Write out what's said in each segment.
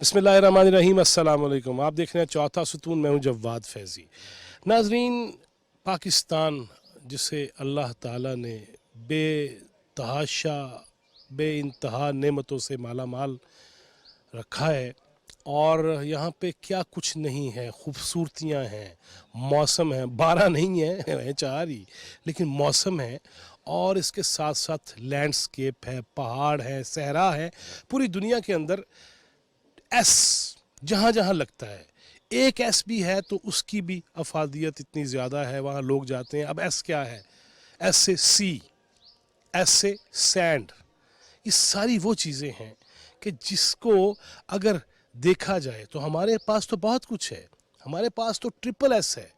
बिस्मिल्लाहिर्रहमानिर्रहीम, अस्सलाम वालेकुम। आप देख रहे हैं चौथा सुतून, मैं हूं जव्वाद फैज़ी। नाजरीन, पाकिस्तान जिसे अल्लाह ताला ने बेतहाशा बेइंतहा नेमतों से माला माल रखा है, और यहाँ पे क्या कुछ नहीं है। खूबसूरतियाँ हैं, मौसम है, 12 नहीं है 4 ही, लेकिन मौसम है। और इसके साथ साथ लैंडस्केप है, पहाड़ है, सहरा है। पूरी दुनिया के अंदर एस जहाँ जहाँ लगता है, एक एस भी है तो उसकी भी अफादियत इतनी ज़्यादा है, वहाँ लोग जाते हैं। अब एस क्या है? एस से सी, एस से सैंड। ये सारी वो चीज़ें हैं कि जिसको अगर देखा जाए तो हमारे पास तो बहुत कुछ है, हमारे पास तो ट्रिपल एस है,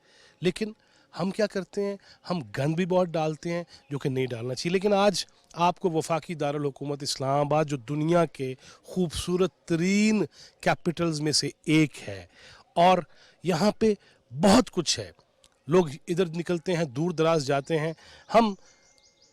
लेकिन हम क्या करते हैं? हम गंद भी बहुत डालते हैं, जो कि नहीं डालना चाहिए। लेकिन आज आपको वफाकी दारुल हुकूमत इस्लामाबाद, जो दुनिया के खूबसूरत तरीन कैपिटल्स में से एक है, और यहाँ पे बहुत कुछ है। लोग इधर निकलते हैं, दूर दराज जाते हैं। हम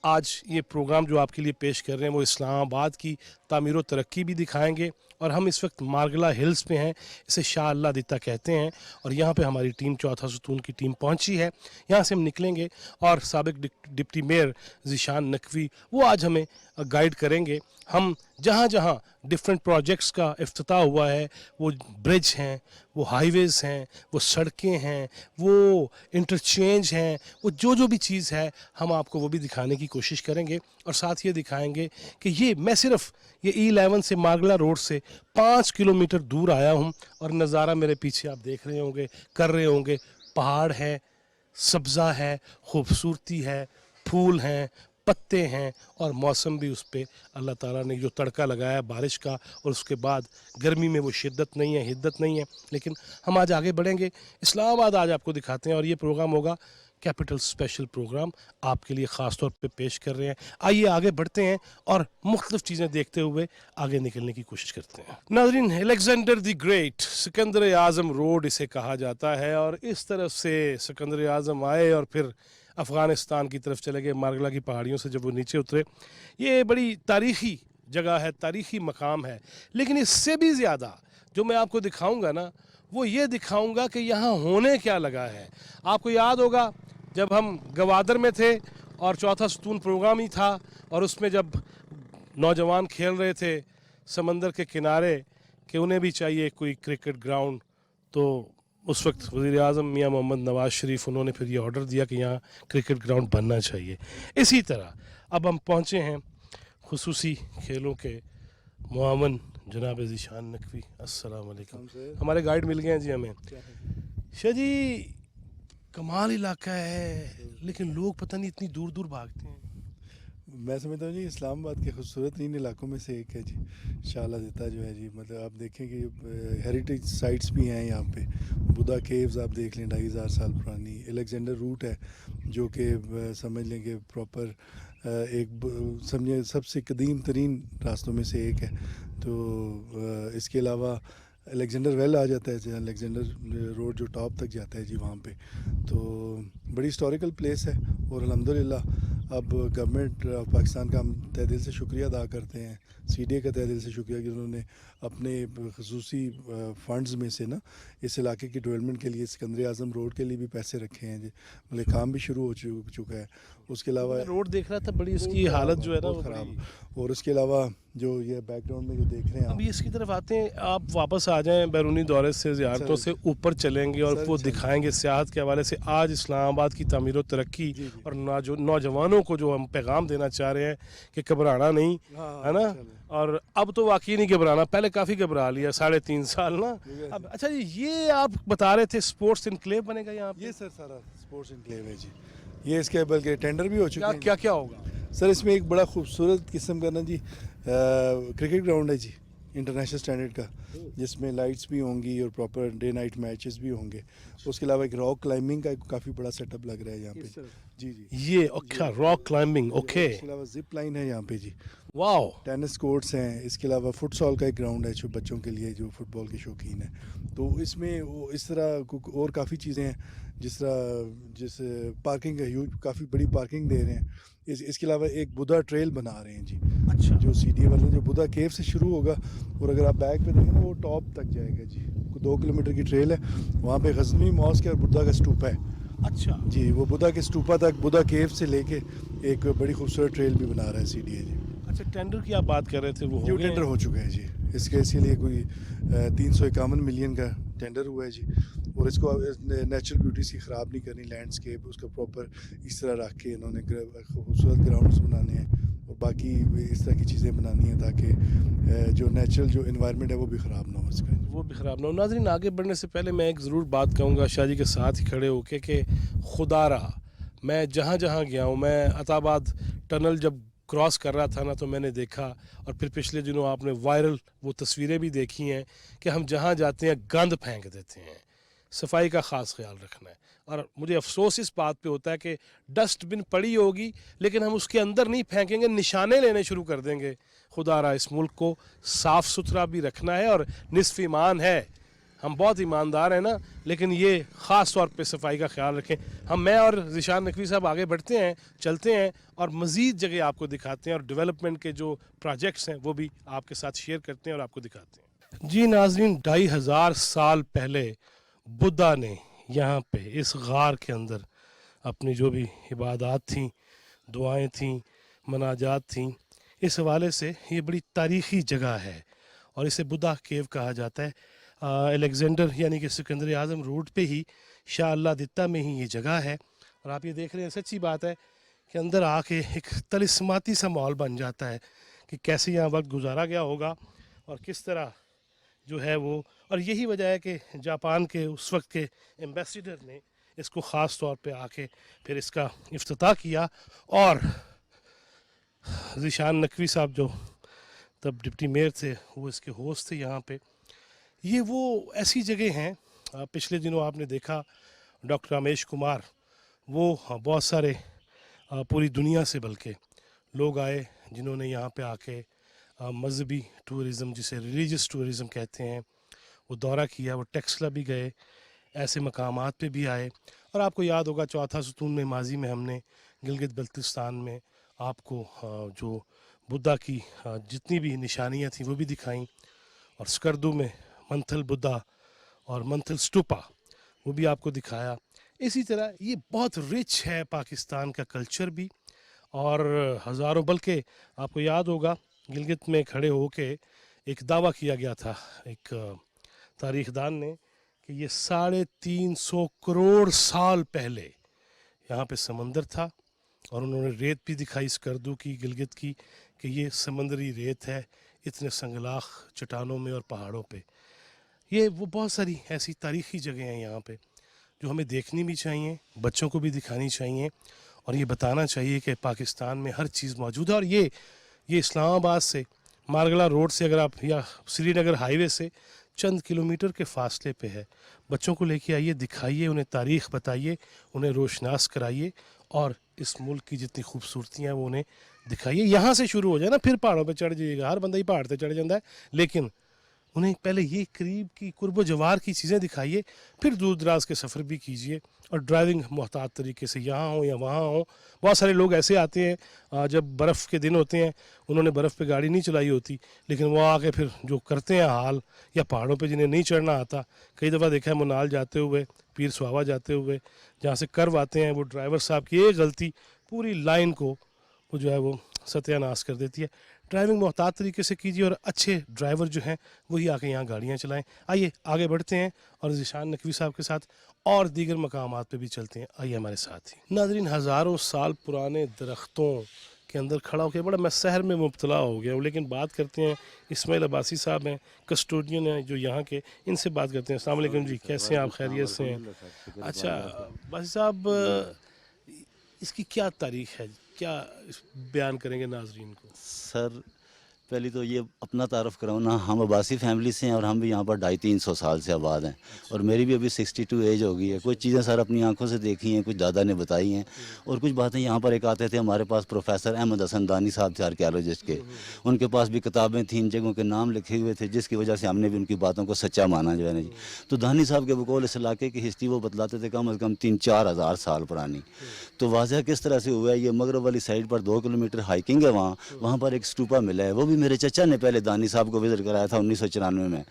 आज ये प्रोग्राम जो आपके लिए पेश कर रहे हैं वो इस्लामाबाद की तामीर व तरक्की भी दिखाएंगे। और हम इस वक्त मारगला हिल्स पे हैं, इसे शाह अल्लाह दिता कहते हैं, और यहाँ पे हमारी टीम, चौथा सुतून की टीम पहुँची है। यहाँ से हम निकलेंगे और साबिक डिप्टी मेयर ज़ीशान नकवी वो आज हमें गाइड करेंगे। हम जहाँ जहाँ डिफरेंट प्रोजेक्ट्स का इफ्तिताह हुआ है, वो ब्रिज हैं, वो हाईवेज़ हैं, वो सड़कें हैं, वो इंटरचेंज हैं, वो जो भी चीज़ है हम आपको वो भी दिखाने की कोशिश करेंगे। और साथ ये दिखाएंगे कि ये मैं सिर्फ ये E11 से मारगला रोड से 5 किलोमीटर दूर आया हूँ, और नज़ारा मेरे पीछे आप देख रहे होंगे, कर रहे होंगे। पहाड़ है, सब्ज़ा है, खूबसूरती है, फूल हैं, पत्ते हैं, और मौसम भी उस पर अल्लाह ताला ने जो तड़का लगाया है बारिश का, और उसके बाद गर्मी में वो शिद्दत नहीं है, हिद्दत नहीं है। लेकिन हम आज आगे बढ़ेंगे, इस्लामाबाद आज आपको दिखाते हैं, और ये प्रोग्राम होगा कैपिटल स्पेशल प्रोग्राम, आपके लिए ख़ास तौर पे पेश कर रहे हैं। आइए आगे बढ़ते हैं और मुख्तलिफ चीज़ें देखते हुए आगे निकलने की कोशिश करते हैं। नाज़रीन, Alexander the great, Sikandar Azam road इसे कहा जाता है, और इस तरफ से सिकंदर आज़म आए और फिर अफ़गानिस्तान की तरफ चले गए, मारगला की पहाड़ियों से जब वो नीचे उतरे। ये बड़ी तारीख़ी जगह है, तारीख़ी मकाम है। लेकिन इससे भी ज़्यादा जो मैं आपको दिखाऊंगा ना, वो ये दिखाऊंगा कि यहाँ होने क्या लगा है। आपको याद होगा जब हम गवादर में थे और चौथा सुतून प्रोग्राम ही था, और उसमें जब नौजवान खेल रहे थे समंदर के किनारे कि उन्हें भी चाहिए कोई क्रिकेट ग्राउंड, तो उस वक्त वज़ीर आज़म मियाँ मोहम्मद नवाज़ शरीफ उन्होंने फिर ये ऑर्डर दिया कि यहाँ क्रिकेट ग्राउंड बनना चाहिए। इसी तरह अब हम पहुँचे हैं खुसूसी खेलों के मुआवन जनाब ज़ीशान नकवी। अस्सलाम वालेकुम। हमारे गाइड मिल गए हैं जी हमें। शाह जी, कमाल इलाका है, लेकिन लोग पता नहीं इतनी दूर दूर भागते हैं। मैं समझता हूँ जी इस्लामाबाद के खूबसूरत तीन इलाकों में से एक है जी शाह अल्लाह दिता, जो है जी। मतलब आप देखें कि हेरिटेज साइट्स भी हैं यहाँ पे। बुदा केव्स आप देख लें, 2500 साल पुरानी। अलेक्जेंडर रूट है जो कि समझ लें कि प्रॉपर एक समझे सबसे कदीम तरीन रास्तों में से एक है। तो इसके अलावा अलेक्जेंडर वेल आ जाता है, अलेक्जेंडर रोड जो टॉप तक जाता है जी वहाँ पे। तो बड़ी हिस्टोरिकल प्लेस है, और अल्हम्दुलिल्लाह अब गवर्नमेंट ऑफ पाकिस्तान का हम तहे दिल से शुक्रिया अदा करते हैं, CDA का तहे दिल से शुक्रिया कि उन्होंने अपने खसूसी फ़ंड्स में से ना इस इलाके की डेवलपमेंट के लिए सिकंदर आज़म रोड के लिए भी पैसे रखे हैं जी। मतलब काम भी शुरू हो चुका है। उसके अलावा रोड देख रहा था, बड़ी इसकी हालत जो है ना वो ख़राब। और उसके अलावा जो ये बैकग्राउंड में जो देख रहे हैं अब इसकी तरफ आते हैं, आप वापस आ जाएं बैरूनी दौरे से, ज़ियारतों से ऊपर चलेंगे और वो दिखाएंगे सियाहत के हवाले से आज इस्लामाबाद की तामीर व तरक्की, और नौजवानों को जो हम पैगाम देना चाह रहे हैं कि घबराना नहीं है ना। और अब तो वाकई नहीं घबराना, पहले काफ़ी घबरा लिया 3.5 साल ना। अब अच्छा जी, ये आप बता रहे थे स्पोर्ट्स इनक्लेव बनेगा यहाँ पे? ये सर सारा स्पोर्ट्स इनक्लेव है जी। ये इसके बल्कि टेंडर भी हो चुके हैं। क्या क्या होगा सर इसमें एक बड़ा खूबसूरत किस्म का ना जी क्रिकेट ग्राउंड है जी, इंटरनेशनल स्टैंडर्ड का, जिसमें लाइट्स भी होंगी और प्रॉपर डे नाइट मैचेस भी होंगे। उसके अलावा एक रॉक क्लाइंबिंग का काफ़ी बड़ा सेटअप लग रहा है यहाँ पे। जी जी, ये अच्छा, रॉक क्लाइंबिंग, ओके। उसके अलावा जिप लाइन है यहाँ पे जी। वाओ। टेनिस कोर्ट्स हैं, इसके अलावा फुटसॉल का एक ग्राउंड है जो बच्चों के लिए जो फुटबॉल के शौकीन हैं। तो इसमें वो इस तरह और काफ़ी चीज़ें हैं, जिस पार्किंग है, ह्यूज काफ़ी बड़ी पार्किंग दे रहे हैं। इसके अलावा एक बुद्धा ट्रेल बना रहे हैं जी, अच्छा। जो सीडी वाला जो बुद्धा केव से शुरू होगा और अगर आप बैक पे देखें ना वो टॉप तक जाएगा जी। 2 किलोमीटर की ट्रेल है, वहाँ पे गज़नी मॉस्क है और बुद्धा का स्तूपा है अच्छा जी। वो बुद्धा के स्तूपा तक बुद्धा केव से लेके एक बड़ी खूबसूरत ट्रेल भी बना रहा है सीडीए जी। अच्छा, टेंडर की आप बात कर रहे थे, वो जो हो गए टेंडर हैं? हो चुका है जी, इसके लिए कोई 351 मिलियन का टेंडर हुआ है जी। और इसको नेचुरल ब्यूटी से ख़राब नहीं करनी, लैंडस्केप उसका प्रॉपर इस तरह रख के इन्होंने खूबसूरत ग्राउंड्स बनाने हैं और बाकी इस तरह की चीज़ें बनानी हैं ताकि जो नेचुरल जो इन्वायरमेंट है वो भी ख़राब ना हो इसका। वो भी ख़राब ना हो। नाज़रीन, आगे बढ़ने से पहले मैं एक ज़रूर बात कहूँगा शाह जी के साथ ही खड़े होके कि खुदारा, मैं जहाँ जहाँ गया हूँ, मैं अताबाद टनल जब क्रॉस कर रहा था ना, तो मैंने देखा, और फिर पिछले दिनों आपने वायरल वो तस्वीरें भी देखी हैं कि हम जहाँ जाते हैं गंद फेंक देते हैं। सफाई का ख़ास ख्याल रखना है। और मुझे अफसोस इस बात पे होता है कि डस्टबिन पड़ी होगी लेकिन हम उसके अंदर नहीं फेंकेंगे, निशाने लेने शुरू कर देंगे। खुदारा इस मुल्क को साफ़ सुथरा भी रखना है, और निस्फ ईमान है, हम बहुत ईमानदार हैं ना, लेकिन ये ख़ास तौर पे सफाई का ख्याल रखें। मैं और ज़ीशान नकवी साहब आगे बढ़ते हैं, चलते हैं और मज़ीद जगह आपको दिखाते हैं, और डेवलपमेंट के जो प्रोजेक्ट्स हैं वो भी आपके साथ शेयर करते हैं और आपको दिखाते हैं। जी नाज़रीन, 2500 साल पहले बुद्धा ने यहाँ पे इस गार के अंदर अपनी जो भी इबादत थी, दुआएं थीं, मनाजात थीं, इस हवाले से ये बड़ी तारीख़ी जगह है और इसे बुद्धा केव कहा जाता है। अलेक्जेंडर यानी कि सिकंदर आज़म रोड पे ही, शाह अल्लाह दित्ता में ही ये जगह है। और आप ये देख रहे हैं, सच्ची बात है कि अंदर आके एक तलिस्माती सा माहौल बन जाता है कि कैसे यहाँ वक्त गुजारा गया होगा और किस तरह जो है वो। और यही वजह है कि जापान के उस वक्त के एम्बेसडर ने इसको ख़ास तौर पे आके फिर इसका इफ्तिताह किया, और ज़ीशान नकवी साहब जो तब डिप्टी मेयर थे वो इसके होस्ट थे यहाँ पे। ये वो ऐसी जगह हैं, पिछले दिनों आपने देखा डॉक्टर रमेश कुमार, वो बहुत सारे पूरी दुनिया से बल्कि लोग आए जिन्होंने यहाँ पे आके मजहबी टूरिज़म, जिसे रिलीजियस टूरिज़म कहते हैं, वो दौरा किया। वो टेक्सला भी गए, ऐसे मकामात पे भी आए। और आपको याद होगा चौथा सतून में माजी में हमने गिलगित बल्तिस्तान में आपको जो बुद्धा की जितनी भी निशानियाँ थी वो भी दिखाई, और स्कर्दू में मंथल बुद्धा और मंथल स्टूपा वो भी आपको दिखाया। इसी तरह ये बहुत रिच है पाकिस्तान का कल्चर भी, और हज़ारों, बल्कि आपको याद होगा गिलगित में खड़े होके एक दावा किया गया था एक तारीखदान ने कि ये 350 करोड़ साल पहले यहाँ पे समंदर था, और उन्होंने रेत भी दिखाई स्कर्दू की, गिलगित की, कि ये समंदरी रेत है इतने संगलाख चट्टानों में और पहाड़ों पे। ये वो बहुत सारी ऐसी तारीख़ी जगह हैं यहाँ पे जो हमें देखनी भी चाहिए, बच्चों को भी दिखानी चाहिए, और ये बताना चाहिए कि पाकिस्तान में हर चीज़ मौजूद है। और ये इस्लामाबाद से, मारगला रोड से अगर आप, या श्रीनगर हाईवे से चंद किलोमीटर के फासले पे है। बच्चों को लेके आइए, दिखाइए, उन्हें तारीख़ बताइए, उन्हें रोशनास कराइए, और इस मुल्क की जितनी खूबसूरतियाँ हैं वो उन्हें दिखाइए। यहाँ से शुरू हो जाए ना, फिर पहाड़ों पे चढ़ जाइएगा, हर बंदा ही पहाड़ पे चढ़ जाता है, लेकिन उन्हें पहले ये करीब की कुर्ब जवार की चीज़ें दिखाइए, फिर दूर दराज के सफ़र भी कीजिए, और ड्राइविंग मोहतात तरीके से, यहाँ हो या वहाँ हो। बहुत सारे लोग ऐसे आते हैं जब बर्फ़ के दिन होते हैं, उन्होंने बर्फ़ पे गाड़ी नहीं चलाई होती, लेकिन वो आके फिर जो करते हैं हाल, या पहाड़ों पे जिन्हें नहीं चढ़ना आता, कई दफ़ा देखा है मुनाल जाते हुए, पीर सुहावा जाते हुए, जहाँ से कर्व आते हैं, वो ड्राइवर साहब की एक गलती पूरी लाइन को वो जो है वो सत्यानाश कर देती है। ड्राइविंग मोहतात तरीके से कीजिए, और अच्छे ड्राइवर जो हैं वही आके यहाँ गाड़ियाँ चलाएं। आइए आगे बढ़ते हैं और ज़ीशान नकवी साहब के साथ और दीगर मकामात पे भी चलते हैं। आइए हमारे साथ ही। नाज़रीन, हज़ारों साल पुराने दरख्तों के अंदर खड़ा होकर बड़ा मैं शहर में मुब्तला हो गया हूँ, लेकिन बात करते हैं इस्माइल अब्बासी साहब हैं, कस्टोडियन हैं जो यहाँ के, इनसे बात करते हैं। अस्सलाम वालेकुम जी, कैसे हैं आप? खैरियत से हैं? अच्छा अब्बासी साहब, इसकी क्या तारीख़ है, क्या बयान करेंगे नाजरीन को? सर, پہلی تو یہ اپنا تعارف کراؤں نا، ہم عباسی فیملی سے ہیں اور ہم بھی یہاں پر 250-300 سال سے آباد ہیں، اور میری بھی ابھی 62 ایج ہو گئی ہے. کچھ چیزیں سر اپنی آنکھوں سے دیکھی ہیں، کچھ دادا نے بتائی ہیں، اور کچھ باتیں یہاں پر ایک آتے تھے ہمارے پاس پروفیسر احمد حسن دانی صاحب تھے آرکیالوجسٹ کے، ان کے پاس بھی کتابیں تھیں، ان جگہوں کے نام لکھے ہوئے تھے، جس کی وجہ سے ہم نے بھی ان کی باتوں کو سچا مانا جو ہے نا جی. تو دانی صاحب کے بقول اس علاقے کی ہسٹری وہ بتلاتے تھے کم از کم 3-4 ہزار سال پرانی. تو واضح کس طرح سے ہوا ہے، یہ مغرب والی سائڈ پر 2 کلومیٹر ہائیکنگ ہے، وہاں پر ایک اسٹوپا ملا ہے، وہ بھی میرے چچا نے پہلے دانی صاحب کو وزٹ کرایا تھا 1994 میں.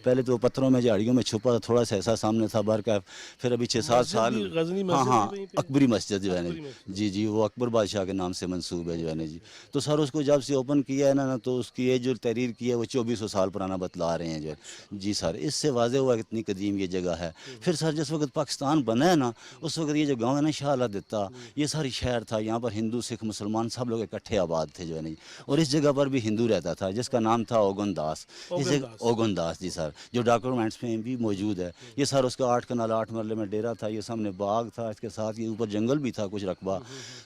پہلے تو وہ پتھروں میں جھاڑیوں میں چھپا تھا، تھوڑا سا ایسا سامنے تھا بار کا، پھر ابھی 6-7 سال. غزنی ہاں مسجد ہاں بھی وہیں پہ ہے؟ اکبری مسجد جو ہے نا اکبری مسجد۔ جی جی، وہ اکبر بادشاہ کے نام سے منسوب ہے جو ہے نا جی. تو سر اس کو جب سے اوپن کیا ہے نا تو اس کی ایج جو تحریر کی ہے وہ 2400 سال پرانا بتلا رہے ہیں جو ہے جی سر. اس سے واضح ہوا کہ اتنی قدیم یہ جگہ ہے. پھر سر جس وقت پاکستان بنا ہے نا، اس وقت یہ جو گاؤں ہے نا شاہ علا دتا، یہ ساری شہر تھا، یہاں پر ہندو سکھ مسلمان سب لوگ اکٹھے آباد تھے جو ہے نا جی. اور اس جگہ پر بھی ہندو رہتا تھا جس کا نام تھا اوگن داس. اوگن داس جی سر، جو ڈاکومنٹس میں بھی موجود ہے. یہ سر اس کا 8 کنال 8 مرلے میں ڈیرا تھا، یہ سامنے باغ تھا، اس کے ساتھ یہ اوپر جنگل بھی تھا کچھ رقبہ.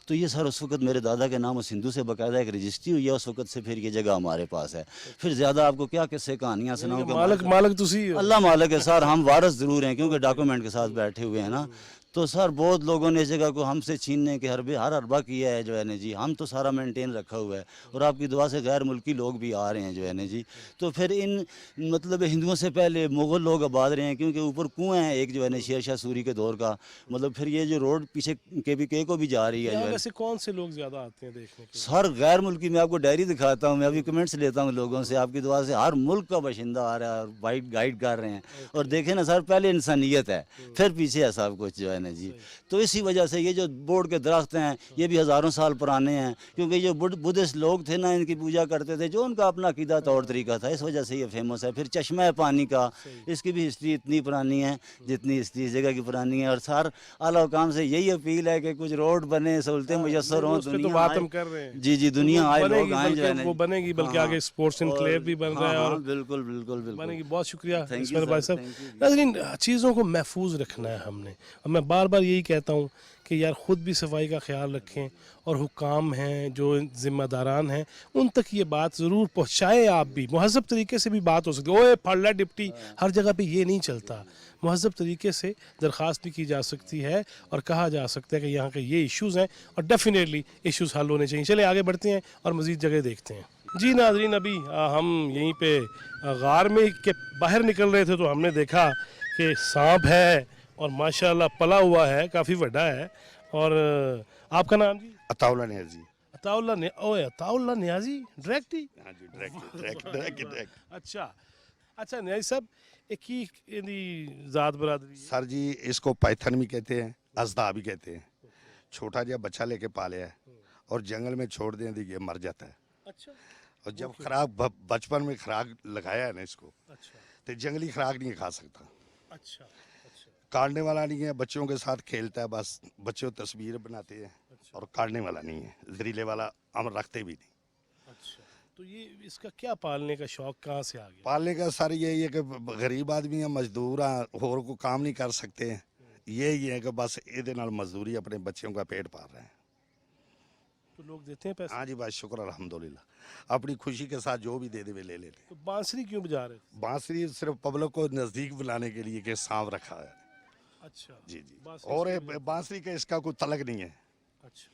تو یہ سر اس وقت میرے دادا کے نام اس ہندو سے باقاعدہ ایک رجسٹری ہوئی ہے، اس وقت سے پھر یہ جگہ ہمارے پاس ہے. پھر زیادہ آپ کو کیا قصے کہانیاں سناؤں کہ مالک تسی ہو۔ اللہ مالک ہے سر، ہم وارث ضرور ہیں کیونکہ ڈاکومنٹ کے ساتھ بیٹھے ہوئے ہیں نا. تو سر بہت لوگوں نے اس جگہ کو ہم سے چھیننے کے ہر حربہ کیا ہے جو ہے نا جی. ہم تو سارا مینٹین رکھا ہوا ہے، اور آپ کی دعا سے غیر ملکی لوگ بھی آ رہے ہیں جو ہے نا جی. تو پھر ان مطلب ہندوؤں سے پہلے مغل لوگ آباد رہے ہیں، کیونکہ اوپر کنواں ہے ایک جو ہے نا شیر شاہ سوری کے دور کا. مطلب پھر یہ جو روڈ پیچھے کے کو بھی جا رہی ہے جو یہاں ہے. ویسے کون سے لوگ زیادہ آتے ہیں دیکھنے کے لیے؟ سر غیر ملکی میں آپ کو ڈائری دکھاتا ہوں، میں ابھی کمنٹس لیتا ہوں لوگوں سے، آپ کی دعا سے ہر ملک کا باشندہ آ رہا ہے اور وائٹ گائیڈ کر رہے ہیں. اور دیکھیں نا سر، پہلے انسانیت ہے پھر پیچھے ہے سب کچھ جو ہے نا جی. تو اسی وجہ سے یہ جو بورڈ کے درخت ہیں یہ بھی ہزاروں سال پرانے ہیں، کیونکہ جو بدھسٹ لوگ تھے نا ان کی پوجا کرتے تھے، جو ان کا اپنا عقیدہ طور طریقہ تھا، اس وجہ سے یہ فیمس ہے. پھر چشمہ ہے پانی کا، اس کی بھی ہسٹری اتنی پرانی ہے جتنی ہسٹری اس جگہ کی پرانی ہے. اور سر اعلیٰ حکام سے یہی اپیل ہے کہ کچھ روڈ بنے، سہولتیں میسر ہوں، اس پہ تو دنیا بات آئے. ہم کر رہے ہیں جی جی، دنیا آئے، بنے لوگ گی، آئیں جو ہے نا. بلکہ وہ بنے گی، بلکہ آگے اسپورٹس انکلیو بھی بن رہا ہے، اور بالکل بالکل بالکل بنے گی. بہت شکریہ Thank you, اسماعیل بھائی sir. صاحب. Thank you. ناظرین، چیزوں کو محفوظ رکھنا ہے ہم نے، اور میں بار بار یہی کہتا ہوں کہ یار خود بھی صفائی کا خیال رکھیں، اور حکام ہیں جو ذمہ داران ہیں ان تک یہ بات ضرور پہنچائیں. آپ بھی مہذب طریقے سے بھی بات ہو سکتی ہے، اوے پھڑ لے ڈپٹی، ہر جگہ پہ یہ نہیں چلتا. مہذب طریقے سے درخواست بھی کی جا سکتی ہے اور کہا جا سکتا ہے کہ یہاں کے یہ ایشوز ہیں اور ڈیفینیٹلی ایشوز حل ہونے چاہیے. چلے آگے بڑھتے ہیں اور مزید جگہ دیکھتے ہیں. جی ناظرین، ابھی ہم یہیں پہ غار میں کے باہر نکل رہے تھے تو ہم نے دیکھا کہ سانپ ہے اور ماشاءاللہ پلا ہوا ہے، کافی بڑا ہے. اور آپ کا نام جی؟ عطاءاللہ نیازی. عطاءاللہ نیازی ڈائریکٹ ہی؟ ہاں جی، ڈائریکٹ. اچھا نیازی صاحب، ایک ہی ذات برادری ہے؟ سر جی اس کو پائتھن بھی کہتے ہیں، ازدا بھی کہتے ہیں. چھوٹا جا بچہ لے کے پالیا ہے اور جنگل میں چھوڑ دیں تو یہ مر جاتا ہے. اچھا اور جب خوراک بچپن میں خوراک لگایا ہے نا اس کو، اچھا تو جنگلی خوراک نہیں کھا سکتا. اچھا کاٹنے والا نہیں ہے، بچوں کے ساتھ کھیلتا ہے، بس بچوں تصویر بناتے ہیں. اور کاٹنے والا نہیں ہے، زہریلے والا ہم رکھتے بھی نہیں. اچھا. تو یہ اس کا کیا پالنے کا شوق کہاں سے آ گیا؟ پالنے کا سر یہی ہے کہ غریب آدمی ہیں، مزدور ہیں، اور کو کام نہیں کر سکتے ہیں. یہی ہے کہ بس یہ مزدوری اپنے بچوں کا پیٹ پال رہے ہیں. تو لوگ دیتے ہیں پیسے؟ ہاں جی، بس شکر الحمدللہ. اپنی خوشی کے ساتھ جو بھی دے دے وہ لے لیتے. تو بانسری کیوں بجا رہے تھے؟ بانسری صرف پبلک کو نزدیک بلانے کے لیے کہ سانپ رکھا ہے. اچھا جی جی. بانسری اور سے بانسری کا اس کا کوئی تعلق نہیں ہے. اچھا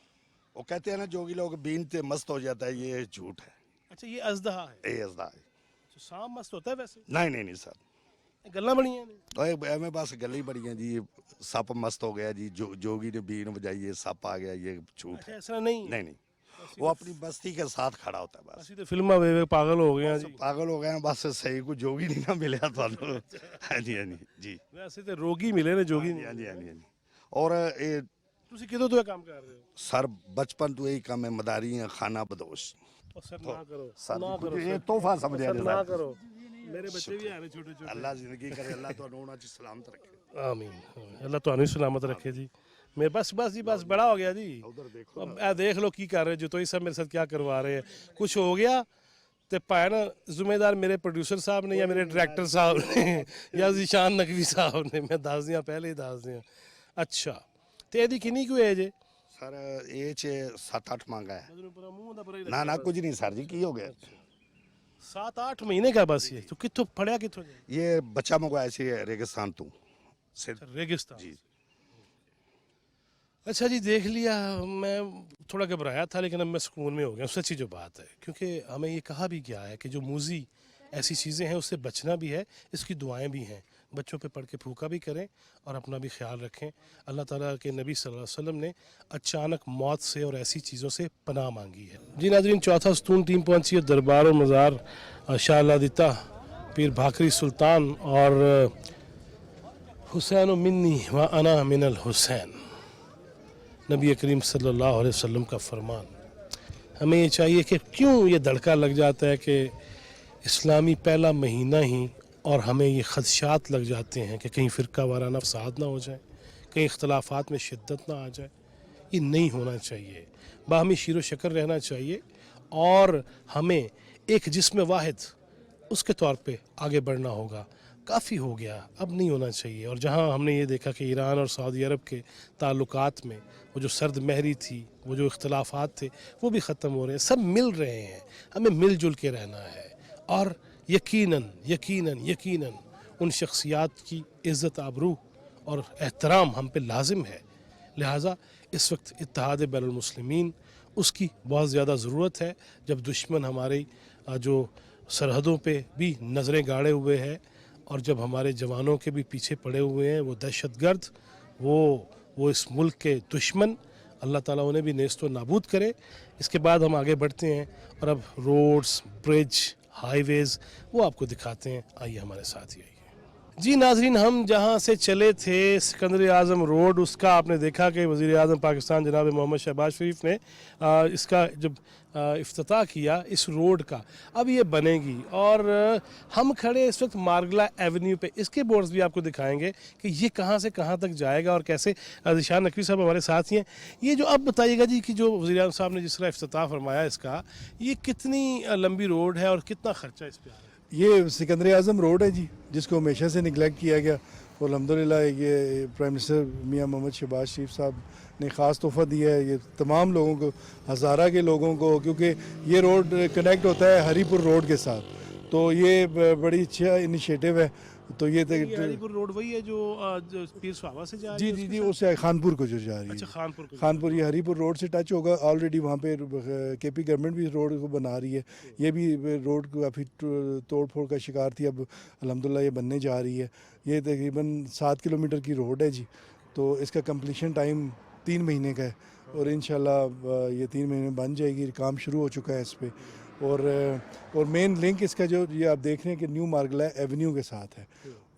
وہ کہتے ہیں نا جو بھی لوگ بینتے مست ہو جاتا ہے، یہ جھوٹ ہے. اچھا، یہ اژدہا ہے؟ اے ازدا ہے. اچھا، سانپ مست ہوتا ہے ویسے؟ نہیں سر، گلاں بڑی ہیں؟ تو میں بس گلی بڑی ہیں جی. سپ مست ہو گیا جی، جوگی نے بین بجائی ہے، سپ آ گیا، یہ جھوٹ اچھا ہے. ایسا نہیں؟ نہیں، وہ اپنی بستی کے ساتھ کھڑا ہوتا ہے. بس اسی تو فلماں وے پاگل ہو گئے ہیں جی. پاگل ہو گئے ہیں، بس صحیح کو جوگی نہیں نہ ملیا تو. ہاں جی جی. ویسے تو روگی ملے نے جوگی ہاں جی. نہیں. اور یہ تسی کدوں تو یہ کام کر رہے ہو؟ سر بچپن تو یہی کام ہے، مداری ہیں، خانہ بدوش. اور سر نہ کرو، سر نہ کرو یہ سر. تحفہ سمجھا سر جائے نہ سر. کرو، میرے بچے بھی آ رہے چھوٹے چھوٹے. اللہ زندگی کرے، اللہ تو انہوں نے سلامت رکھے. آمین. اللہ تو سلامت رکھے جی. میں بس جی، بس بڑا ہو گیا جی. ادھر دیکھو اب اے دیکھ لو کی کر رہے جو تو یہ سب میرے ساتھ کیا کروا رہے ہیں. کچھ ہو گیا تو پائے نا ذمہ دار میرے پروڈیوسر صاحب نے یا میرے ڈائریکٹر صاحب نے یا ذیشان نقوی صاحب نے. میں دس دیا پہلے ہی دس دیا. اچھا تو یہ کنی کوئی ہے جی؟ سر یہ 7-8 مانگا ہے. نہ کچھ نہیں سر جی، کی ہو گیا. 7-8 महीने का बस ये तो कितो पड़या कितो ये बच्चा मंगवाया ऐसे रेगिस्तान तो से रेगिस्तान जी। अच्छा जी, देख लिया। मैं थोड़ा घबराया था लेकिन अब मैं सुकून में हो गया, सच्ची जो बात है, क्योंकि हमें ये कहा भी गया है कि जो मूजी ऐसी चीज़ें हैं उससे बचना भी है, इसकी दुआएं भी हैं। बच्चों पे पढ़ के फूका भी करें और अपना भी ख्याल रखें। अल्लाह ताला के नबी सल्लल्लाहु अलैहि वसल्लम ने अचानक मौत से और ऐसी चीज़ों से पनाह मांगी है। जी नाज़रीन, चौथा सतून टीम पहुंची है दरबार और मज़ार शाह अल्लादिता पीर भाकरी सुल्तान और हुसैन मिन्नी व अना मिनल हुसैन, नबी करीम सल्लल्लाहु अलैहि वसल्लम का फरमान। हमें ये चाहिए कि क्यों ये धड़का लग जाता है कि इस्लामी पहला महीना ही और हमें ये खदशात लग जाते हैं कि कहीं फ़िरका वाराना फसाद ना हो जाए, कहीं इख्तलाफात में शिद्दत ना आ जाए। ये नहीं होना चाहिए, बाहमी शीर व शकर रहना चाहिए और हमें एक जिस्म वाहिद उसके तौर पे आगे बढ़ना होगा। काफ़ी हो गया, अब नहीं होना चाहिए। और जहाँ हमने ये देखा कि ईरान और सऊदी अरब के ताल्लुकात में वो जो सर्द महरी थी, वो जो इख्तलाफात थे, वो भी ख़त्म हो रहे हैं, सब मिल रहे हैं। हमें मिलजुल के रहना है और यकीनन यकीनन यकीनन उन शख्सियात की इज़्ज़त आबरू और एहतराम हम पे लाजिम है। लिहाजा इस वक्त इत्तेहाद बैनुल मुस्लिमीन उसकी बहुत ज़्यादा ज़रूरत है, जब दुश्मन हमारी जो सरहदों पे भी नज़रें गाड़े हुए हैं और जब हमारे जवानों के भी पीछे पड़े हुए हैं वो दहशतगर्द, वो इस मुल्क के दुश्मन, अल्लाह ताला उन्हें भी नेस्तो नाबूद करे। इसके बाद हम आगे बढ़ते हैं और अब रोड्स, ब्रिज, हाईवेज़ वो आपको दिखाते हैं। आइए हमारे साथ ही आइए। जी नाजरीन, हम जहाँ से चले थे सिकंदर आज़म रोड, उसका आपने देखा कि वज़ीर आज़म पाकिस्तान जनाब मोहम्मद शहबाज शरीफ ने इसका जब इफ्तिताह किया इस रोड का, अब ये बनेगी और हम खड़े इस वक्त मार्गला एवेन्यू पे। इसके बोर्ड्स भी आपको दिखाएंगे कि ये कहाँ से कहाँ तक जाएगा और कैसे। ज़िशान नकवी साहब हमारे साथ ही हैं। ये जो अब बताइएगा जी कि जो वज़ीर आज़म साहब ने जिस तरह इफ्तिताह फरमाया इसका, ये कितनी लंबी रोड है और कितना ख़र्चा इस पर आ रहा है? ये सिकंदर आज़म रोड है जी, जिसको हमेशा से निगलेक्ट किया गया और अल्हम्दुलिल्लाह ये प्राइम मिनिस्टर मियां मोहम्मद शहबाज शरीफ साहब ने ख़ास तोहफ़ा दिया है ये तमाम लोगों को, हज़ारा के लोगों को, क्योंकि ये रोड कनेक्ट होता है हरीपुर रोड के साथ। तो ये बड़ी अच्छा इनिशिएटिव है। तो ये हरीपुर रोड वही है जो पीर सुहावा से जा रही जी है? जी जी, उससे खानपुर को जो जा रही है। अच्छा, खानपुर को। खानपुर, ये हरीपुर रोड से टच होगा। ऑलरेडी वहाँ पे केपी गवर्नमेंट भी रोड को बना रही है। ये भी रोड को काफ़ी तोड़ फोड़ का शिकार थी, अब अल्हम्दुलिल्लाह ये बनने जा रही है। ये तकरीबन 7 किलोमीटर की रोड है जी। तो इसका कंप्लीशन टाइम 3 महीने का है और इंशाल्लाह ये 3 महीने में बन जाएगी। काम शुरू हो चुका है इस पर। और मेन लिंक इसका जो ये आप देख रहे हैं कि न्यू मार्गला एवेन्यू के साथ है।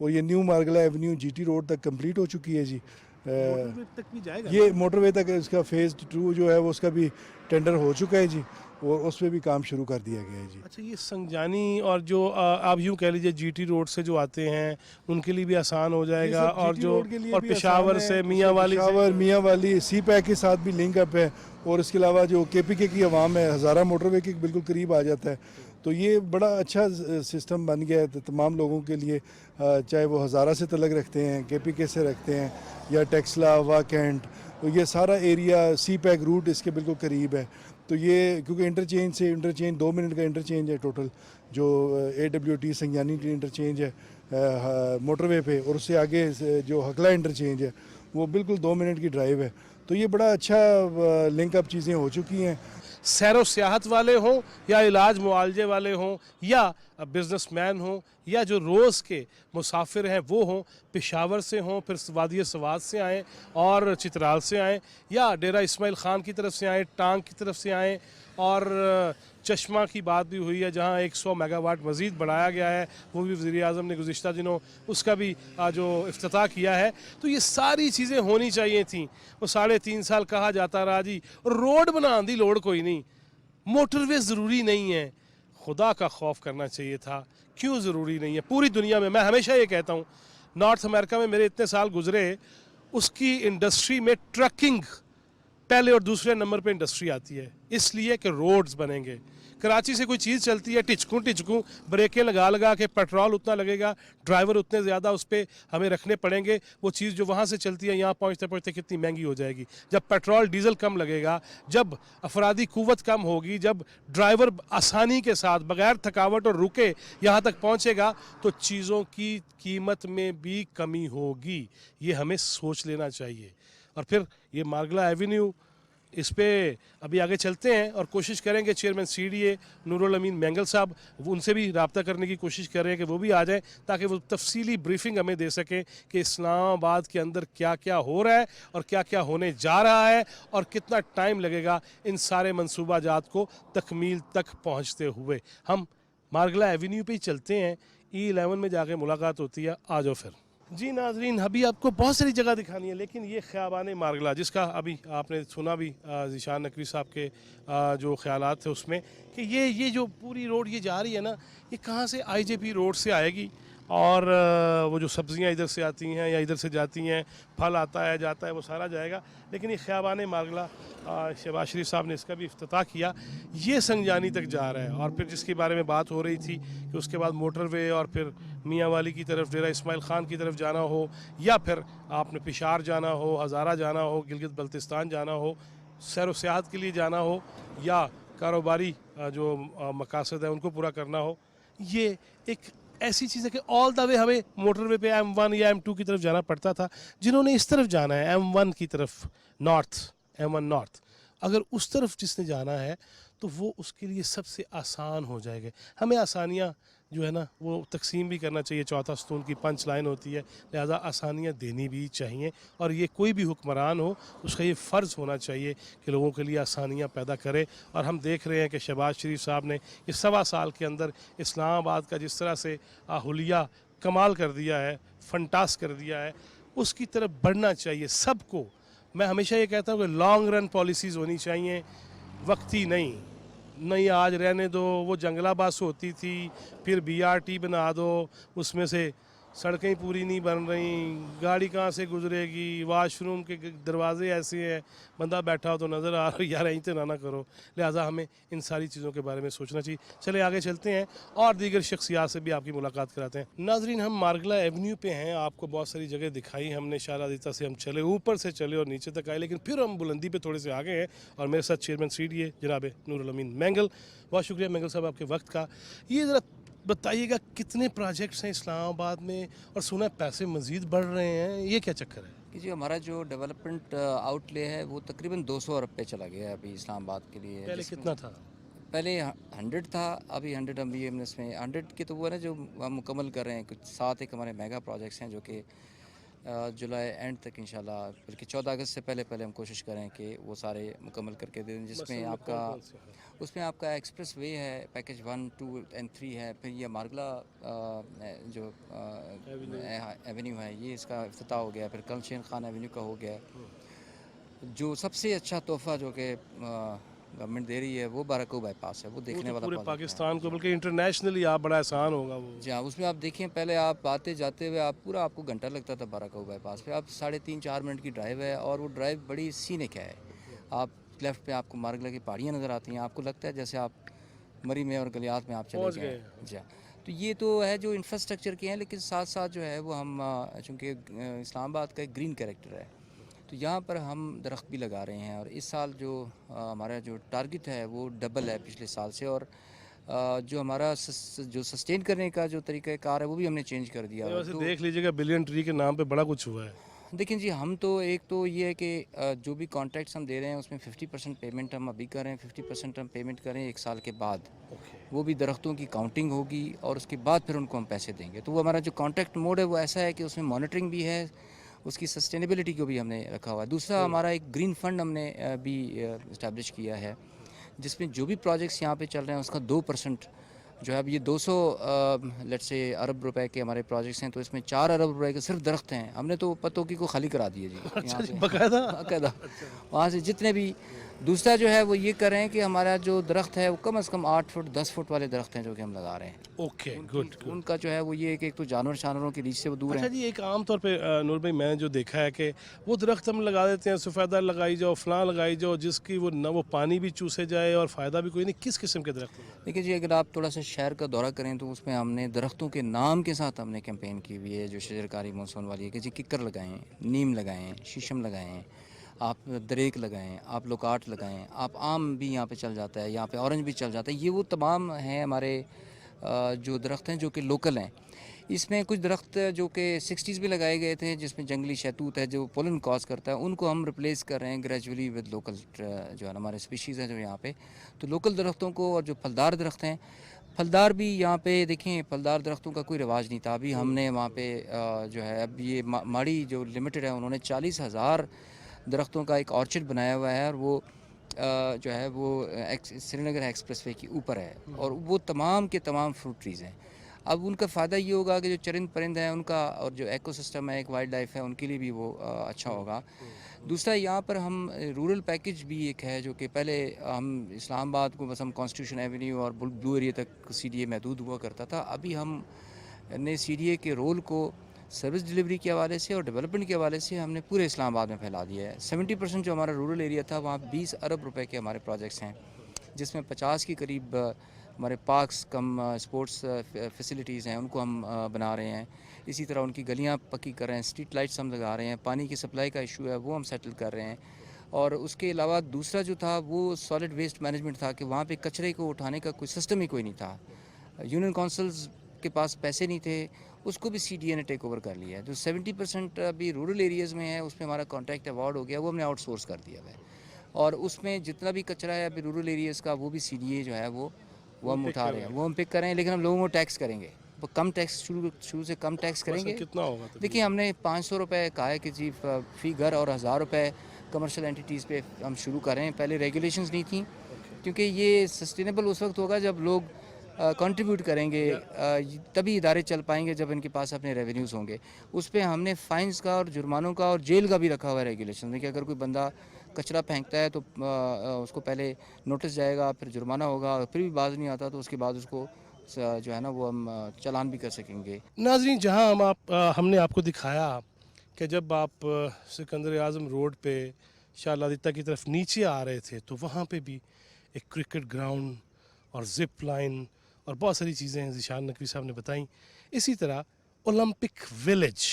और ये न्यू मार्गला एवेन्यू जीटी रोड तक कंप्लीट हो चुकी है जी। मोटरवे तक भी जाएगा? ये मोटरवे तक इसका फेज़ 2 जो है वो उसका भी टेंडर हो चुका है जी और उस पर भी काम शुरू कर दिया गया है जी। अच्छा, ये संजानी और जो आप यूँ कह लीजिए जीटी रोड से जो आते हैं उनके लिए भी आसान हो जाएगा और जो और पेशावर से मियाँ वाली सी पैक के साथ भी लिंक अप है। और इसके अलावा जो केपीके की आवाम है, हज़ारा मोटरवे के बिल्कुल करीब आ जाता है। तो ये बड़ा अच्छा सिस्टम बन गया है तमाम लोगों के लिए, चाहे वो हज़ारा से तलक रखते हैं, केपीके से रखते हैं या टेक्सला, वाकेंट, ये सारा एरिया सी पैक रूट इसके बिल्कुल करीब है। तो ये क्योंकि इंटरचेंज 2 मिनट का इंटरचेंज है टोटल, जो AWT संज्ञानी इंटरचेंज है मोटरवे पे, और उससे आगे जो हकला इंटरचेंज है वो बिल्कुल 2 मिनट की ड्राइव है। तो ये बड़ा अच्छा लिंक अप चीज़ें हो चुकी हैं। सैरो सियाहत वाले हों या इलाज मुआलजे वाले हों या बिजनेसमैन हों या जो रोज़ के मुसाफिर हैं वो हों, पेशावर से हों, फिर वादी सवाद से आएँ और चित्राल से आएँ या डेरा इस्माइल ख़ान की तरफ से आएँ, टांग की तरफ से आएँ। और चश्मा की बात भी हुई है जहाँ 100 मेगावाट मज़ीद बढ़ाया गया है, वो भी वज़ीर आज़म ने गुज़िश्ता दिनों उसका भी जो इफ्तिताह किया है। तो ये सारी चीज़ें होनी चाहिए थी। वो 3.5 साल कहा जाता रहा जी, रोड बना दी लोड कोई नहीं, मोटरवे ज़रूरी नहीं है। खुदा का खौफ करना चाहिए था, क्यों ज़रूरी नहीं है? पूरी दुनिया में, मैं हमेशा ये कहता हूँ, नॉर्थ अमेरिका में मेरे इतने साल गुजरे, उसकी इंडस्ट्री में ट्रकिंग पहले और दूसरे नंबर पे इंडस्ट्री आती है, इसलिए कि रोड्स बनेंगे। कराची से कोई चीज़ चलती है टिचकू ब्रेकें लगा लगा के, पेट्रोल उतना लगेगा, ड्राइवर उतने ज़्यादा उस पर हमें रखने पड़ेंगे, वो चीज़ जो वहाँ से चलती है यहाँ पहुँचते पहुँचते कितनी महंगी हो जाएगी। जब पेट्रोल डीजल कम लगेगा, जब अफरादी कुव्वत कम होगी, जब ड्राइवर आसानी के साथ बग़ैर थकावट और रुके यहाँ तक पहुँचेगा, तो चीज़ों की कीमत में भी कमी होगी। ये हमें सोच लेना चाहिए। और फिर ये मार्गला एवेन्यू, इस पे अभी आगे चलते हैं और कोशिश करेंगे चेयरमैन CDA नूरुल अमीन मैंगल साहब, उनसे भी रब्ता करने की कोशिश कर रहे हैं कि वो भी आ जाएं, ताकि वो तफसीली ब्रीफिंग हमें दे सकें कि इस्लामाबाद के अंदर क्या क्या हो रहा है और क्या क्या होने जा रहा है और कितना टाइम लगेगा इन सारे मनसूबाजात को तकमील तक पहुँचते हुए। हम मार्गला एवेन्यू पे ही चलते हैं, E11 में जाके मुलाकात होती है। आ जाओ फिर जी नाजरीन, अभी आपको बहुत सारी जगह दिखानी है, लेकिन ये ख़याबान मार्गला, जिसका अभी आपने सुना भी ज़ीशान नकवी साहब के जो ख्यालात थे उसमें, कि ये जो पूरी रोड ये जा रही है ना, ये कहाँ से IJP रोड से आएगी और वो जो सब्ज़ियाँ इधर से आती हैं या इधर से जाती हैं, फल आता है जाता है, वो सारा जाएगा। लेकिन ये ख़याबान मार्गला शहबाज शरीफ साहब ने इसका भी इफ्तिताह किया, ये संजानी तक जा रहा है। और फिर जिसके बारे में बात हो रही थी कि उसके बाद मोटरवे और फिर मियाँ वाली की तरफ, डेरा इस्माइल ख़ान की तरफ जाना हो, या फिर आपने पिशार जाना हो, हज़ारा जाना हो, गिलगित बल्तिस्तान जाना हो, सैर व सियाहत के लिए जाना हो, या कारोबारी जो मकासद है उनको पूरा करना हो, ये एक ऐसी चीज़ है कि ऑल द वे हमें मोटरवे पे M1 या M2 की तरफ जाना पड़ता था। जिन्होंने इस तरफ जाना है M1 की तरफ, M1 नॉर्थ, अगर उस तरफ जिसने जाना है तो वो उसके लिए सबसे आसान हो जाएगा। हमें आसानियाँ जो है ना वो तकसीम भी करना चाहिए। चौथा स्तून की पंच लाइन होती है, लिहाजा आसानियाँ देनी भी चाहिए। और ये कोई भी हुक्मरान हो, उसका ये फ़र्ज़ होना चाहिए कि लोगों के लिए आसानियाँ पैदा करे। और हम देख रहे हैं कि शहबाज शरीफ साहब ने इस 1.25 साल के अंदर इस्लामाबाद का जिस तरह से हुलिया कमाल कर दिया है, फंटास कर दिया है, उसकी तरफ बढ़ना चाहिए सबको। मैं हमेशा ये कहता हूँ कि लॉन्ग रन पॉलिसीज़ होनी चाहिए, वक्ती नहीं आज रहने दो, वो जंगला बस होती थी, फिर BRT बना दो, उसमें से सड़कें पूरी नहीं बन रही, गाड़ी कहाँ से गुजरेगी, वाशरूम के दरवाजे ऐसे हैं, बंदा बैठा हो तो नज़र आ रहा, यार यहीं तो ना करो। लिहाजा हमें इन सारी चीज़ों के बारे में सोचना चाहिए। चले आगे चलते हैं और दीगर शख्सियात से भी आपकी मुलाकात कराते हैं। नाजरीन, हम मार्गला एवेन्यू पे हैं, आपको बहुत सारी जगह दिखाई हमने, शाहरादिता से हम चले, ऊपर से चले और नीचे तक आए, लेकिन फिर हम बुलंदी पे थोड़े से आगे हैं और मेरे साथ चेयरमैन CDA जनाब नूरुल अमीन मैंगल। बहुत शुक्रिया मैंगल साहब आपके वक्त का। ये ज़रा बताइएगा कितने प्रोजेक्ट्स हैं इस्लामाबाद में, और सुना है पैसे मज़ीद बढ़ रहे हैं, ये क्या चक्कर है? कि जी हमारा जो डेवलपमेंट आउटले है वो तकरीबन 200 अरब पे चला गया है अभी इस्लामाबाद के लिए। पहले कितना था? पहले 100 था, अभी 100 अभी हमने इसमें 100 के तो वो है ना जो हम मुकम्मल कर रहे हैं। कुछ 7 एक हमारे मेगा प्रोजेक्ट्स हैं जो कि जुलाई एंड तक इंशाल्लाह, बल्कि 14 अगस्त से पहले हम कोशिश करें कि वो सारे मुकम्मल करके दें। जिसमें आपका उसमें आपका एक्सप्रेस वे है, पैकेज 1, 2 एंड 3 है। फिर ये मार्गला जो एवेन्यू है, ये इसका इफ्तिताह हो गया। फिर कलशेन खान एवेन्यू का हो गया। जो सबसे अच्छा तोहफ़ा जो कि गवर्नमेंट दे रही है वो बाराको बाईपास है, वो देखने वाला पूरे project है। पाकिस्तान को, बल्कि इंटरनेशनली आप बड़ा आसान होगा वो। जी हाँ, उसमें आप देखें पहले आप आते जाते हुए आपको घंटा लगता था बाराको बाईपास पे, अब 3.5-4 मिनट की ड्राइव है और वो ड्राइव बड़ी सीनिक है। आप लेफ़्ट पे आपको मार्गला की पहाड़ियाँ नज़र आती हैं, आपको लगता है जैसे आप मरी में और गलियात में आप चले गए। जी हाँ, तो ये तो है जो इंफ्रास्ट्रक्चर के हैं, लेकिन साथ साथ जो है वो हम चूँकि इस्लामाबाद का एक ग्रीन कैरेक्टर है तो यहाँ पर हम दरख्त भी लगा रहे हैं। और इस साल जो हमारा जो टारगेट है वो डबल है पिछले साल से। और जो हमारा जो सस्टेन करने का जो तरीका कार है वो भी हमने चेंज कर दिया। वैसे देख लीजिएगा बिलियन ट्री के नाम पे बड़ा कुछ हुआ है। देखें जी, हम तो एक तो ये है कि जो भी कॉन्ट्रैक्ट्स हम दे रहे हैं उसमें 50% पेमेंट हम अभी करें, 50% हम पेमेंट करें 1 साल के बाद। वो भी दरख्तों की काउंटिंग होगी और उसके बाद फिर उनको हम पैसे देंगे। तो वो हमारा जो कॉन्ट्रैक्ट मोड है वो ऐसा है कि उसमें मॉनिटरिंग भी है, उसकी सस्टेनेबिलिटी को भी हमने रखा हुआ है। दूसरा हमारा एक ग्रीन फंड हमने भी इस्टेब्लिश किया है, जिसमें जो भी प्रोजेक्ट्स यहाँ पे चल रहे हैं उसका 2% जो है। अब ये 200 लेट्स से अरब रुपए के हमारे प्रोजेक्ट्स हैं, तो इसमें 4 अरब रुपए के सिर्फ दरख्त हैं। हमने तो पत्तों की को खाली करा दिए जी, यहाँ से बकायदा वहाँ से जितने भी दूसरा जो है वो ये कर रहे हैं कि हमारा जो दरख्त है वो कम से कम 8 फुट 10 फुट वाले दरख्त हैं जो कि हम लगा रहे हैं। Okay, good. उनका जो है वो ये है कि एक तो जानवरों की रीच से वो दूर अच्छा है। जी, एक आम तौर पे नूर भाई मैंने जो देखा है कि वो दरख्त हम लगा देते हैं, सफ़ेदा लगाई जाओ, फलां लगाई जाओ, जिसकी वो ना वो पानी भी चूसे जाए और फ़ायदा भी कोई नहीं। किस किस्म के दरख्त लगाए? देखिए जी, अगर आप थोड़ा सा शहर का दौरा करें तो उसमें हमने दरख्तों के नाम के साथ हमने कैंपेन की हुई है, जो शजरकारी मौसम वाली है कि जी किक्कर लगाएं, नीम लगाएं, शीशम लगाएं, आप दरेक लगाएं, आप लोकाट लगाएं, आप आम भी यहाँ पे चल जाता है, यहाँ पे ऑरेंज भी चल जाता है। ये वो तमाम हैं हमारे जो दरख्त हैं जो कि लोकल हैं। इसमें कुछ दरख्त जो कि 60s में लगाए गए थे, जिसमें जंगली शहतूत है जो पोलन कॉज करता है, उनको हम रिप्लेस कर रहे हैं ग्रेजुअली विद लोकल जो है ना हमारे स्पीशीज़ हैं जो यहाँ पे। तो लोकल दरख्तों को, और जो फलदार दरख्त हैं, फलदार भी यहाँ पे देखें, फलदार दरख्तों का कोई रिवाज नहीं था। अभी हमने वहाँ पे जो है अब ये माड़ी जो लिमिटेड है उन्होंने 40,000 दरख्तों का एक ऑर्चर्ड बनाया हुआ है, और वो जो है वो श्रीनगर एक्सप्रेसवे के ऊपर है, और वो तमाम के तमाम फ्रूट ट्रीज़ हैं। अब उनका फ़ायदा ये होगा कि जो चरिंद परिंद हैं उनका, और जो एकोसिस्टम है, एक वाइल्ड लाइफ है, उनके लिए भी वो अच्छा होगा। दूसरा यहाँ पर हम रूरल पैकेज भी एक है जो कि पहले हम इस्लामाबाद को बस हम कॉन्स्टिट्यूशन एवेन्यू और ब्लू एरिया तक CDA महदूद हुआ करता था। अभी हम ने CDA के रोल को सर्विस डिलीवरी के हवाले से और डेवलपमेंट के हवाले से हमने पूरे इस्लामाबाद में फैला दिया है। 70% जो हमारा रूरल एरिया था वहाँ 20 अरब रुपए के हमारे प्रोजेक्ट्स हैं, जिसमें 50 के करीब हमारे पार्क्स कम स्पोर्ट्स फैसिलिटीज़ हैं उनको हम बना रहे हैं। इसी तरह उनकी गलियाँ पक्की कर रहे हैं, स्ट्रीट लाइट्स हम लगा रहे हैं, पानी की सप्लाई का इशू है वो हम सेटल कर रहे हैं। और उसके अलावा दूसरा जो था वो सॉलिड वेस्ट मैनेजमेंट था कि वहाँ पे कचरे को उठाने का कोई सिस्टम ही कोई नहीं था। यूनियन काउंसिल्स के पास पैसे नहीं थे, उसको भी CDA ने टेक ओवर कर लिया है। जो 70% अभी रूरल एरियाज़ में है उसमें हमारा कॉन्ट्रैक्ट अवार्ड हो गया, वो हमने आउटसोर्स कर दिया है। और उसमें जितना भी कचरा है अभी रूरल एरियाज़ का वो भी CDA जो है वो हम उठा रहे हैं, वो हम पिक कर रहे हैं। लेकिन हम लोगों को टैक्स करेंगे, वो कम टैक्स शुरू से कम टैक्स करेंगे। कितना होगा? देखिए हमने 500 रुपये कहा है कि जी फ़ी घर, और 1000 रुपये कमर्शियल एंटिटीज़ पे हम शुरू कर रहे हैं। पहले रेगुलेशंस नहीं थी, क्योंकि ये सस्टेनेबल उस वक्त होगा जब लोग कंट्रीब्यूट करेंगे, तभी इदारे चल पाएंगे जब इनके पास अपने रेवेन्यूज़ होंगे। उस पर हमने फ़ाइन्स का और जुर्मानों का और जेल का भी रखा हुआ है रेगुलेशन में कि अगर कोई बंदा कचरा फेंकता है तो उसको पहले नोटिस जाएगा, फिर जुर्माना होगा, और फिर भी बाज नहीं आता तो उसके बाद उसको जो है ना वो हम चालान भी कर सकेंगे। नाजरीन, जहाँ हमने आपको दिखाया कि जब आप सिकंदर आज़म रोड पे शाह लादिता की तरफ नीचे आ रहे थे तो वहाँ पे भी एक क्रिकेट ग्राउंड और ज़िप लाइन और बहुत सारी चीज़ें ज़ीशान नकवी साहब ने बताई। इसी तरह ओलंपिक विलेज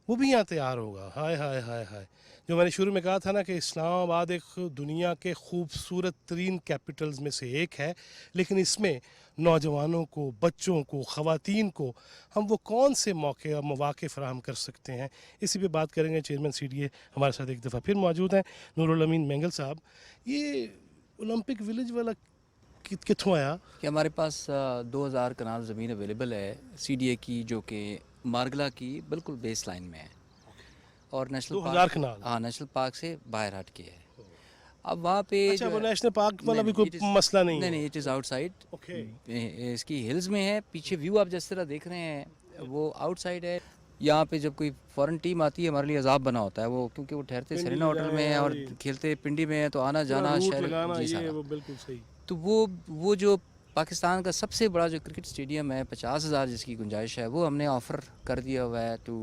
वो भी यहाँ तैयार होगा। हाय हाय हाय हाय, जो मैंने शुरू में कहा था ना कि इस्लामाबाद एक दुनिया के खूबसूरत तरीन कैपिटल्स में से एक है, लेकिन इसमें नौजवानों को, बच्चों को, ख़वातीन को हम वो कौन से मौके और मौक़े फ़राहम कर सकते हैं, इसी पे बात करेंगे। चेयरमैन CDA हमारे साथ एक दफ़ा फिर मौजूद हैं, नूरुल अमीन मेंगल साहब। ये ओलंपिक विलेज वाला कितों आया? कि हमारे पास 2000 कनाल ज़मीन अवेलेबल है CDA की, जो कि मारगला की बिल्कुल बेस लाइन में है, और नेशनल 2000 कनाल? हाँ, नेशनल पार्क से बाहर हट के है। अब वहाँ पे अच्छा, वो नेशनल पार्क वाला भी कोई मसला नहीं है? नहीं, इट इज़ आउटसाइड। ओके, इसकी हिल्स में है। पीछे व्यू आप जिस तरह देख रहे हैं वो आउटसाइड है। यहाँ पे जब कोई फॉरेन टीम आती है हमारे लिए अजाब बना होता है वो, क्योंकि वो ठहरते सेरेना होटल में है और खेलते पिंडी में है, तो आना जाना शहर जी ये सारा। वो बिल्कुल सही। तो वो जो पाकिस्तान का सबसे बड़ा जो क्रिकेट स्टेडियम है 50,000 जिसकी गुंजाइश है, वो हमने ऑफ़र कर दिया हुआ है टू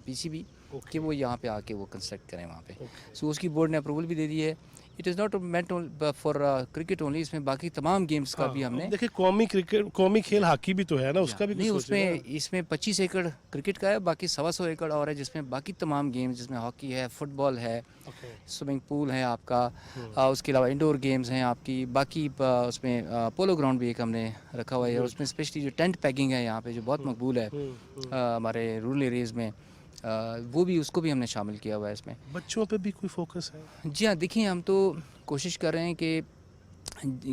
PCB कि वो यहाँ पे आके वो कंस्ट्रक्ट करें वहाँ पे। सो उसकी बोर्ड ने अप्रूवल भी दे दी है। It is not meant for cricket only, इसमें बाकी तमाम गेम्स का भी हमने देखिए, कौमी खेल हॉकी भी तो है ना, उसका भी नहीं, कुछ उसमें सोचें इसमें 25 एकड़ क्रिकेट का है, बाकी 125 एकड़ और है जिसमें बाकी तमाम गेम्स, जिसमें हॉकी है, फुटबॉल है, ना। ओके, स्विमिंग पूल है आपका, उसके अलावा इंडोर गेम्स हैं आपकी, बाकी उसमें पोलो ग्राउंड भी एक हमने रखा हुआ है, और उसमें स्पेशली जो टेंट पैकिंग है यहाँ पे जो बहुत मकबूल है हमारे रूरल एरियाज़ में, वो भी उसको भी हमने शामिल किया हुआ है इसमें। बच्चों पे भी कोई फोकस है? जी हाँ, देखिए हम तो कोशिश कर रहे हैं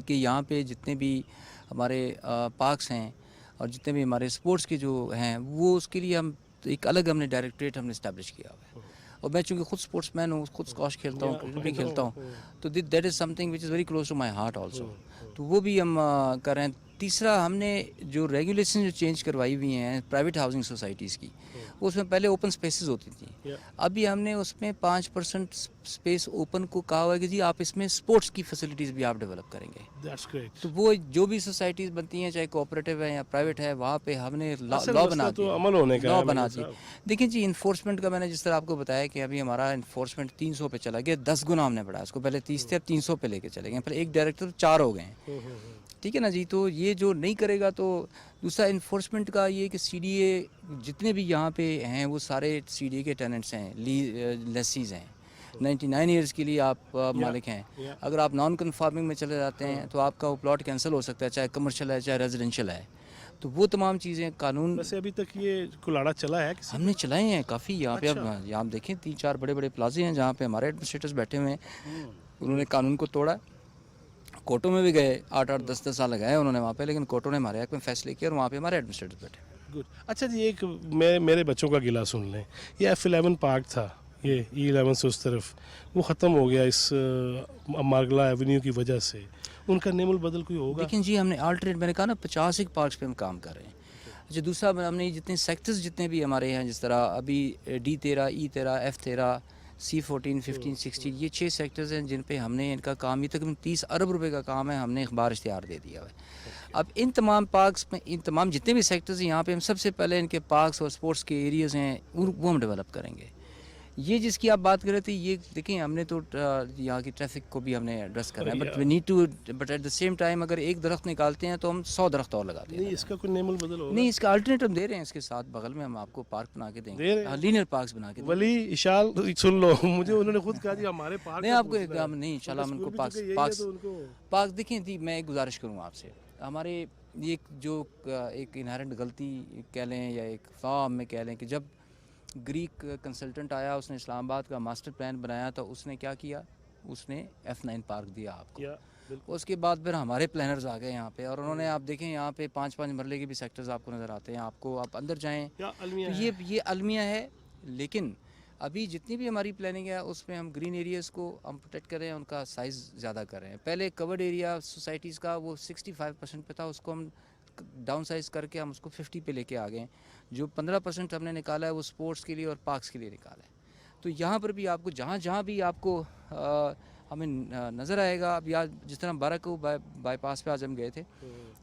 कि यहाँ पे जितने भी हमारे पार्क्स हैं और जितने भी हमारे स्पोर्ट्स के जो हैं, वो उसके लिए हम एक अलग हमने डायरेक्टरेट हमने इस्टेब्लिश किया हुआ है। और मैं चूँकि खुद स्पोर्ट्समैन हूँ, खुद स्क्वॉश खेलता हूँ, क्रिकेट भी खेलता हूँ, तो that is something which is very close to my heart also. तो वो भी हम कर रहे हैं। تیسرا ہم نے جو ریگولیشن جو چینج کروائی ہوئی ہیں پرائیویٹ ہاؤسنگ سوسائٹیز کی، اس میں پہلے اوپن سپیسز ہوتی تھیں، ابھی ہم نے اس میں 5% سپیس اوپن کو کہا ہوا ہے کہ جی آپ اس میں سپورٹس کی فیسلٹیز بھی آپ ڈیولپ کریں گے. That's great. تو وہ جو بھی سوسائٹیز بنتی ہیں چاہے کوآپریٹیو ہے یا پرائیویٹ ہے، وہاں پہ ہم نے لا بنا تو دیا، عمل ہونے کا لا ہے بنا میرے دی. صاحب. دیکھیں جی انفورسمنٹ کا میں نے جس طرح آپ کو بتایا کہ ابھی ہمارا انفورسمنٹ 300 پہ چلا گیا، 10 گنا ہم نے بڑھایا اس کو، پہلے 30 تھے اب 300 پہ لے کے چلے گئے، پھر ایک ڈائریکٹر 4 ہو گئے ہیں. ٹھیک ہے نا جی. تو یہ جو نہیں کرے گا تو دوسرا انفورسمنٹ کا یہ کہ سی ڈی اے جتنے بھی یہاں پہ ہیں وہ سارے سی ڈی اے کے ٹیننٹس ہیں، لیسیز ہیں، 99 ایئرس کے لیے آپ مالک ہیں. اگر آپ نان کنفارمنگ میں چلے جاتے ہیں تو آپ کا وہ پلاٹ کینسل ہو سکتا ہے، چاہے کمرشل ہے چاہے ریزیڈینشیل ہے. تو وہ تمام چیزیں قانون ویسے ابھی تک یہ کلاڑا چلا ہے کسی ہم نے چلائے ہیں کافی یہاں پہ. اب یہاں آپ دیکھیں 3-4 بڑے بڑے پلازے ہیں جہاں پہ ہمارے ایڈمنسٹریٹرز بیٹھے ہوئے ہیں، انہوں نے قانون کو توڑا. کورٹوں میں بھی گئے، 8-10 سال لگائے انہوں نے وہاں پہ، لیکن کورٹوں نے ہمارے حق میں فیصلے کیے اور وہاں پہ ہمارے ایڈمنسٹریٹر بیٹھے. گڈ. اچھا جی ایک میرے بچوں کا گلا سن لیں. یہ F11 پارک تھا، یہ E11 سے اس طرف، وہ ختم ہو گیا اس مارگلا ایونیو کی وجہ سے. ان کا نیم البدل کوئی ہوگا؟ لیکن جی ہم نے آلٹرنیٹ، میں نے کہا نا 50 ایک پارکس پہ ہم کام کر رہے ہیں. اچھا دوسرا ہم نے جتنے سیکٹرز جتنے بھی ہمارے ہیں، جس طرح ابھی D13 E13 F13 C14 15 16 یہ 6 سیکٹرز ہیں جن پہ ہم نے ان کا کام یہ تقریباً 30 ارب روپے کا کام ہے، ہم نے اخبار اشتہار دے دیا ہے. اب ان تمام پارکس میں ان تمام جتنے بھی سیکٹرز ہیں یہاں پہ ہم سب سے پہلے ان کے پارکس اور سپورٹس کے ایریاز ہیں وہ ہم ڈیولپ کریں گے. یہ جس کی آپ بات کر رہے تھے یہ دیکھیں ہم نے تو یہاں کی ٹریفک کو بھی ہم نے ایڈریس کرنا ہے، but we need to, but at the same time اگر ایک درخت نکالتے ہیں تو ہم 100 درخت اور لگاتے ہیں. نہیں اس کا کوئی نیم البدل ہوگا؟ نہیں اس کا الٹرنیٹ ہم دے رہے ہیں، اس کے ساتھ بغل میں ہم آپ کو پارک بنا کے دیں گے، لینئر پارکس بنا کے دیں گے. ولی اشال سن لو، مجھے انہوں نے خود کہا جی ہمارے پارک نہیں آپ کو نہیں انشاءاللہ ہم ان کو پارکس دیکھیں جی. میں ایک گزارش کروں آپ سے، ہمارے یہ جو ایک انہیرنٹ غلطی کہہ لیں یا ایک فام میں کہہ لیں کہ جب گریک کنسلٹنٹ آیا اس نے اسلام آباد کا ماسٹر پلان بنایا تو اس نے کیا کیا، اس نے F9 پارک دیا آپ کو. اس کے بعد پھر ہمارے پلانرز آ گئے یہاں پہ اور انہوں نے آپ دیکھیں یہاں پہ 5-5 مرلے کے بھی سیکٹرز آپ کو نظر آتے ہیں. آپ کو آپ اندر جائیں تو یہ المیہ ہے. لیکن ابھی جتنی بھی ہماری پلاننگ ہے اس میں ہم گرین ایریاز کو ہم پروٹیکٹ کریں، ان کا سائز زیادہ کریں. پہلے کورڈ ایریا سوسائٹیز کا وہ 65% پہ تھا، اس کو ہم ڈاؤن سائز کر کے ہم اس کو 50 پہ لے کے آ گئے. جو 15% ہم نے نکالا ہے وہ سپورٹس کے لیے اور پارکس کے لیے نکالا ہے. تو یہاں پر بھی آپ کو جہاں بھی آپ کو ہمیں نظر آئے گا، اب جس طرح بارہ بائی پاس پہ آج ہم گئے تھے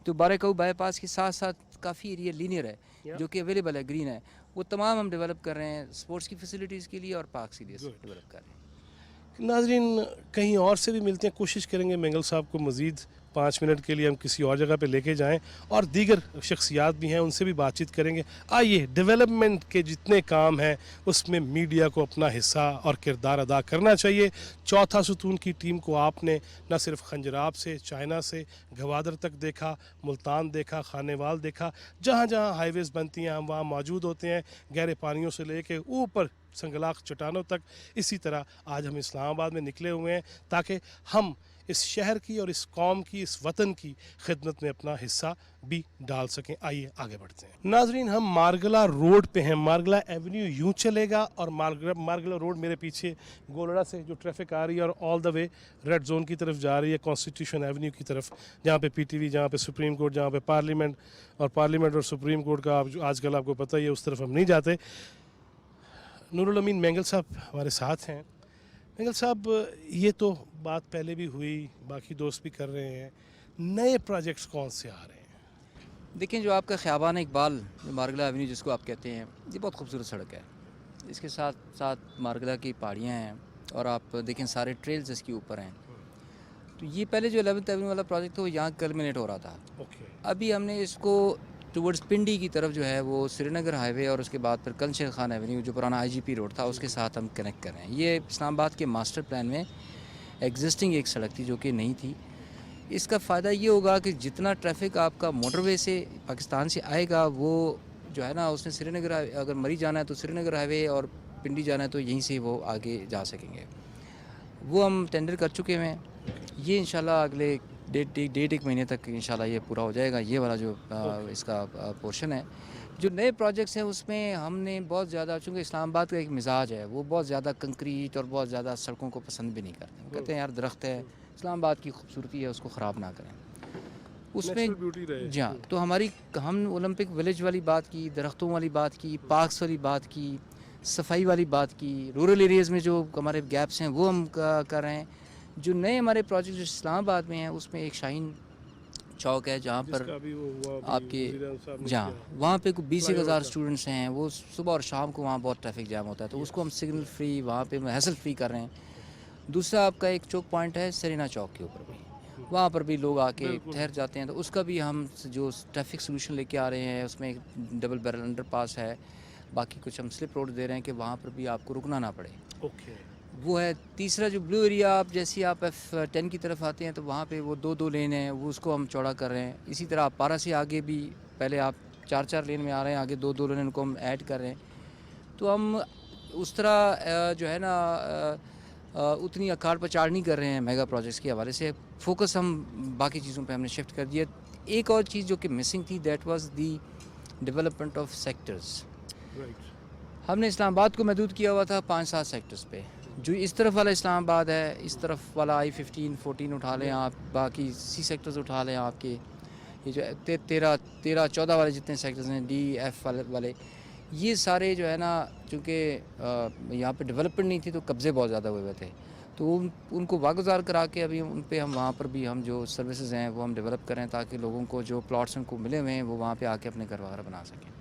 تو بارہ بائی پاس کے ساتھ ساتھ کافی ایریا لینئر ہے جو کہ اویلیبل ہے، گرین ہے، وہ تمام ہم ڈیولپ کر رہے ہیں سپورٹس کی فیسلٹیز کے لیے اور پارکس کے لیے ڈیولپ کر رہے ہیں. ناظرین کہیں اور سے بھی ملتے ہیں، کوشش کریں گے مینگل صاحب کو مزید 5 منٹ کے لیے ہم کسی اور جگہ پہ لے کے جائیں اور دیگر شخصیات بھی ہیں ان سے بھی بات چیت کریں گے. آئیے ڈیولپمنٹ کے جتنے کام ہیں اس میں میڈیا کو اپنا حصہ اور کردار ادا کرنا چاہیے. چوتھا ستون کی ٹیم کو آپ نے نہ صرف خنجراب سے چائنا سے گوادر تک دیکھا، ملتان دیکھا، خانیوال دیکھا، جہاں جہاں ہائی ویز بنتی ہیں ہم وہاں موجود ہوتے ہیں، گہرے پانیوں سے لے کے اوپر سنگلاخ چٹانوں تک. اسی طرح آج ہم اسلام آباد میں نکلے ہوئے ہیں تاکہ ہم اس شہر کی اور اس قوم کی، اس وطن کی خدمت میں اپنا حصہ بھی ڈال سکیں. آئیے آگے بڑھتے ہیں. ناظرین ہم مارگلا روڈ پہ ہیں، مارگلا ایونیو یوں چلے گا اور مارگلا روڈ میرے پیچھے گولڑا سے جو ٹریفک آ رہی ہے اور آل دا وے ریڈ زون کی طرف جا رہی ہے، کانسٹیٹیوشن ایونیو کی طرف، جہاں پہ PTV، جہاں پہ سپریم کورٹ، جہاں پہ پارلیمنٹ اور سپریم کورٹ کا آج کل آپ کو پتہ ہی ہے اس طرف ہم نہیں جاتے. نور الامین مینگل صاحب ہمارے ساتھ ہیں. مینگل صاحب یہ تو بات پہلے بھی ہوئی، باقی دوست بھی کر رہے ہیں، نئے پروجیکٹس کون سے آ رہے ہیں؟ دیکھیں جو آپ کا خیابان اقبال مارگلا ایونیو جس کو آپ کہتے ہیں، یہ بہت خوبصورت سڑک ہے. اس کے ساتھ ساتھ مارگلا کی پہاڑیاں ہیں اور آپ دیکھیں سارے ٹریلز اس کے اوپر ہیں. تو یہ پہلے جو 11th ایونیو والا پروجیکٹ تھا وہ یہاں کلمنیٹ ہو رہا تھا. ابھی ہم نے اس کو ٹورڈز پنڈی کی طرف جو ہے وہ سری نگر ہائی وے اور اس کے بعد پھر کل شیر خان ایونیو جو پرانا IGP روڈ تھا اس کے ساتھ ہم کنیکٹ کر رہے ہیں. یہ اسلام آباد کے ماسٹر پلان میں ایگزسٹنگ ایک سڑک تھی جو کہ نہیں تھی. اس کا فائدہ یہ ہوگا کہ جتنا ٹریفک آپ کا موٹر وے سے پاکستان سے آئے گا وہ جو ہے نا اس نے سری نگر اگر مری جانا ہے تو سری نگر ہائی وے اور پنڈی جانا ہے تو یہیں سے وہ آگے جا سکیں گے. وہ ہم ٹینڈر کر چکے ہیں. یہ انشاءاللہ اگلے ڈیڑھ ایک مہینے تک انشاءاللہ یہ پورا ہو جائے گا. یہ والا جو اس کا پورشن ہے. جو نئے پروجیکٹس ہیں اس میں ہم نے بہت زیادہ، چونکہ اسلام آباد کا ایک مزاج ہے وہ بہت زیادہ کنکریٹ اور بہت زیادہ سڑکوں کو پسند بھی نہیں کرتے. کہتے ہیں یار درخت ہے، اسلام آباد کی خوبصورتی ہے، اس کو خراب نہ کریں. اس میں نیچرل بیوٹی رہے. جی ہاں. تو ہم اولمپک ولیج والی بات کی, درختوں والی بات کی, پارکس والی بات کی, صفائی والی بات کی, رورل ایریاز میں جو ہمارے گیپس ہیں وہ ہم کر رہے ہیں. جو نئے ہمارے پروجیکٹ جو اسلام آباد میں ہیں اس میں ایک شاہین چوک ہے جہاں پر آپ کے جہاں وہاں پہ 20,000 اسٹوڈنٹس ہیں. وہ صبح اور شام کو وہاں بہت ٹریفک جام ہوتا ہے, تو اس کو ہم سگنل فری وہاں پہ ہیسل فری کر رہے ہیں. دوسرا آپ کا ایک چوک پوائنٹ ہے سرینا چوک کے اوپر بھی, وہاں پر بھی لوگ آ کے ٹھہر جاتے ہیں, تو اس کا بھی ہم جو ٹریفک سلوشن لے کے آ رہے ہیں. اس میں ایک ڈبل بیرل انڈر پاس ہے, باقی کچھ ہم سلپ روڈ دے رہے ہیں کہ وہاں پر بھی آپ کو رکنا نہ پڑے. اوکے. وہ ہے. تیسرا جو بلو ایریا آپ جیسے آپ F10 کی طرف آتے ہیں تو وہاں پہ وہ 2 لین ہیں, وہ اس کو ہم چوڑا کر رہے ہیں. اسی طرح آپ پارا سے آگے بھی پہلے آپ 4 لین میں آ رہے ہیں, آگے 2 لین کو ہم ایڈ کر رہے ہیں. تو ہم اس طرح جو ہے نا اتنی اکاڑ پچاڑ نہیں کر رہے ہیں میگا پروجیکٹس کے حوالے سے. فوکس ہم باقی چیزوں پہ ہم نے شفٹ کر دیا. ایک اور چیز جو کہ مسنگ تھی, that was the development of sectors. ہم نے اسلام آباد کو محدود کیا ہوا تھا 5-7 سیکٹرز پہ. جو اس طرف والا اسلام آباد ہے, اس طرف والا I-15, 14 اٹھا لیں آپ, باقی سی سیکٹرز اٹھا لیں آپ کے, یہ جو 13-14 والے جتنے سیکٹرز ہیں DF والے, یہ سارے جو ہے نا چونکہ یہاں پہ ڈیولپمنٹ نہیں تھی تو قبضے بہت زیادہ ہوئے تھے, تو ان کو واگزار کرا کے ابھی ان پہ ہم وہاں پر بھی ہم جو سروسز ہیں وہ ہم ڈیولپ کریں تاکہ لوگوں کو جو پلاٹس ان کو ملے ہوئے ہیں وہ وہاں پہ آ کے اپنے گھر وغیرہ بنا سکیں.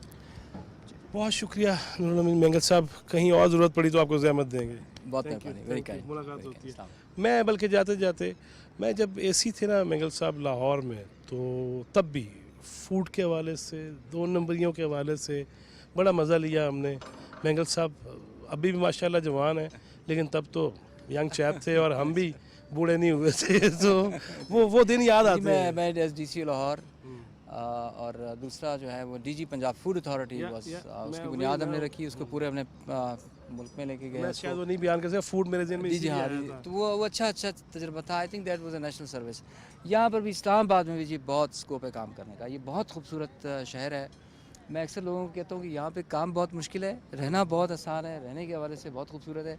بہت شکریہ نور الامین مینگل صاحب. کہیں اور ضرورت پڑی تو آپ کو زحمت دیں گے. بہت مہربانی. Very kind. ملاقات ہوتی ہے. میں بلکہ جاتے جاتے میں جب AC تھے نا مینگل صاحب لاہور میں, تو تب بھی فوڈ کے حوالے سے 2 نمبریوں کے حوالے سے بڑا مزہ لیا ہم نے. مینگل صاحب ابھی بھی ماشاءاللہ جوان ہیں, لیکن تب تو ینگ چیپ تھے اور ہم بھی بوڑھے نہیں ہوئے تھے, تو وہ دن یاد آتے ہیں. میں SDC لاہور اور دوسرا جو ہے وہ DG پنجاب فوڈ اتھارٹی, بس اس کی بنیاد ہم نے رکھی, اس کو پورے اپنے ملک میں لے کے گئے. میں شاید وہ نہیں بیان کر سکتا, فوڈ میرے ذہن میں جی ہاں, تو وہ اچھا تجربہ تھا. I think that was a national service. یہاں پر بھی اسلام آباد میں بھی جی بہت اسکوپ ہے کام کرنے کا. یہ بہت خوبصورت شہر ہے. میں اکثر لوگوں کو کہتا ہوں کہ یہاں پہ کام بہت مشکل ہے, رہنا بہت آسان ہے, رہنے کے حوالے سے بہت خوبصورت ہے,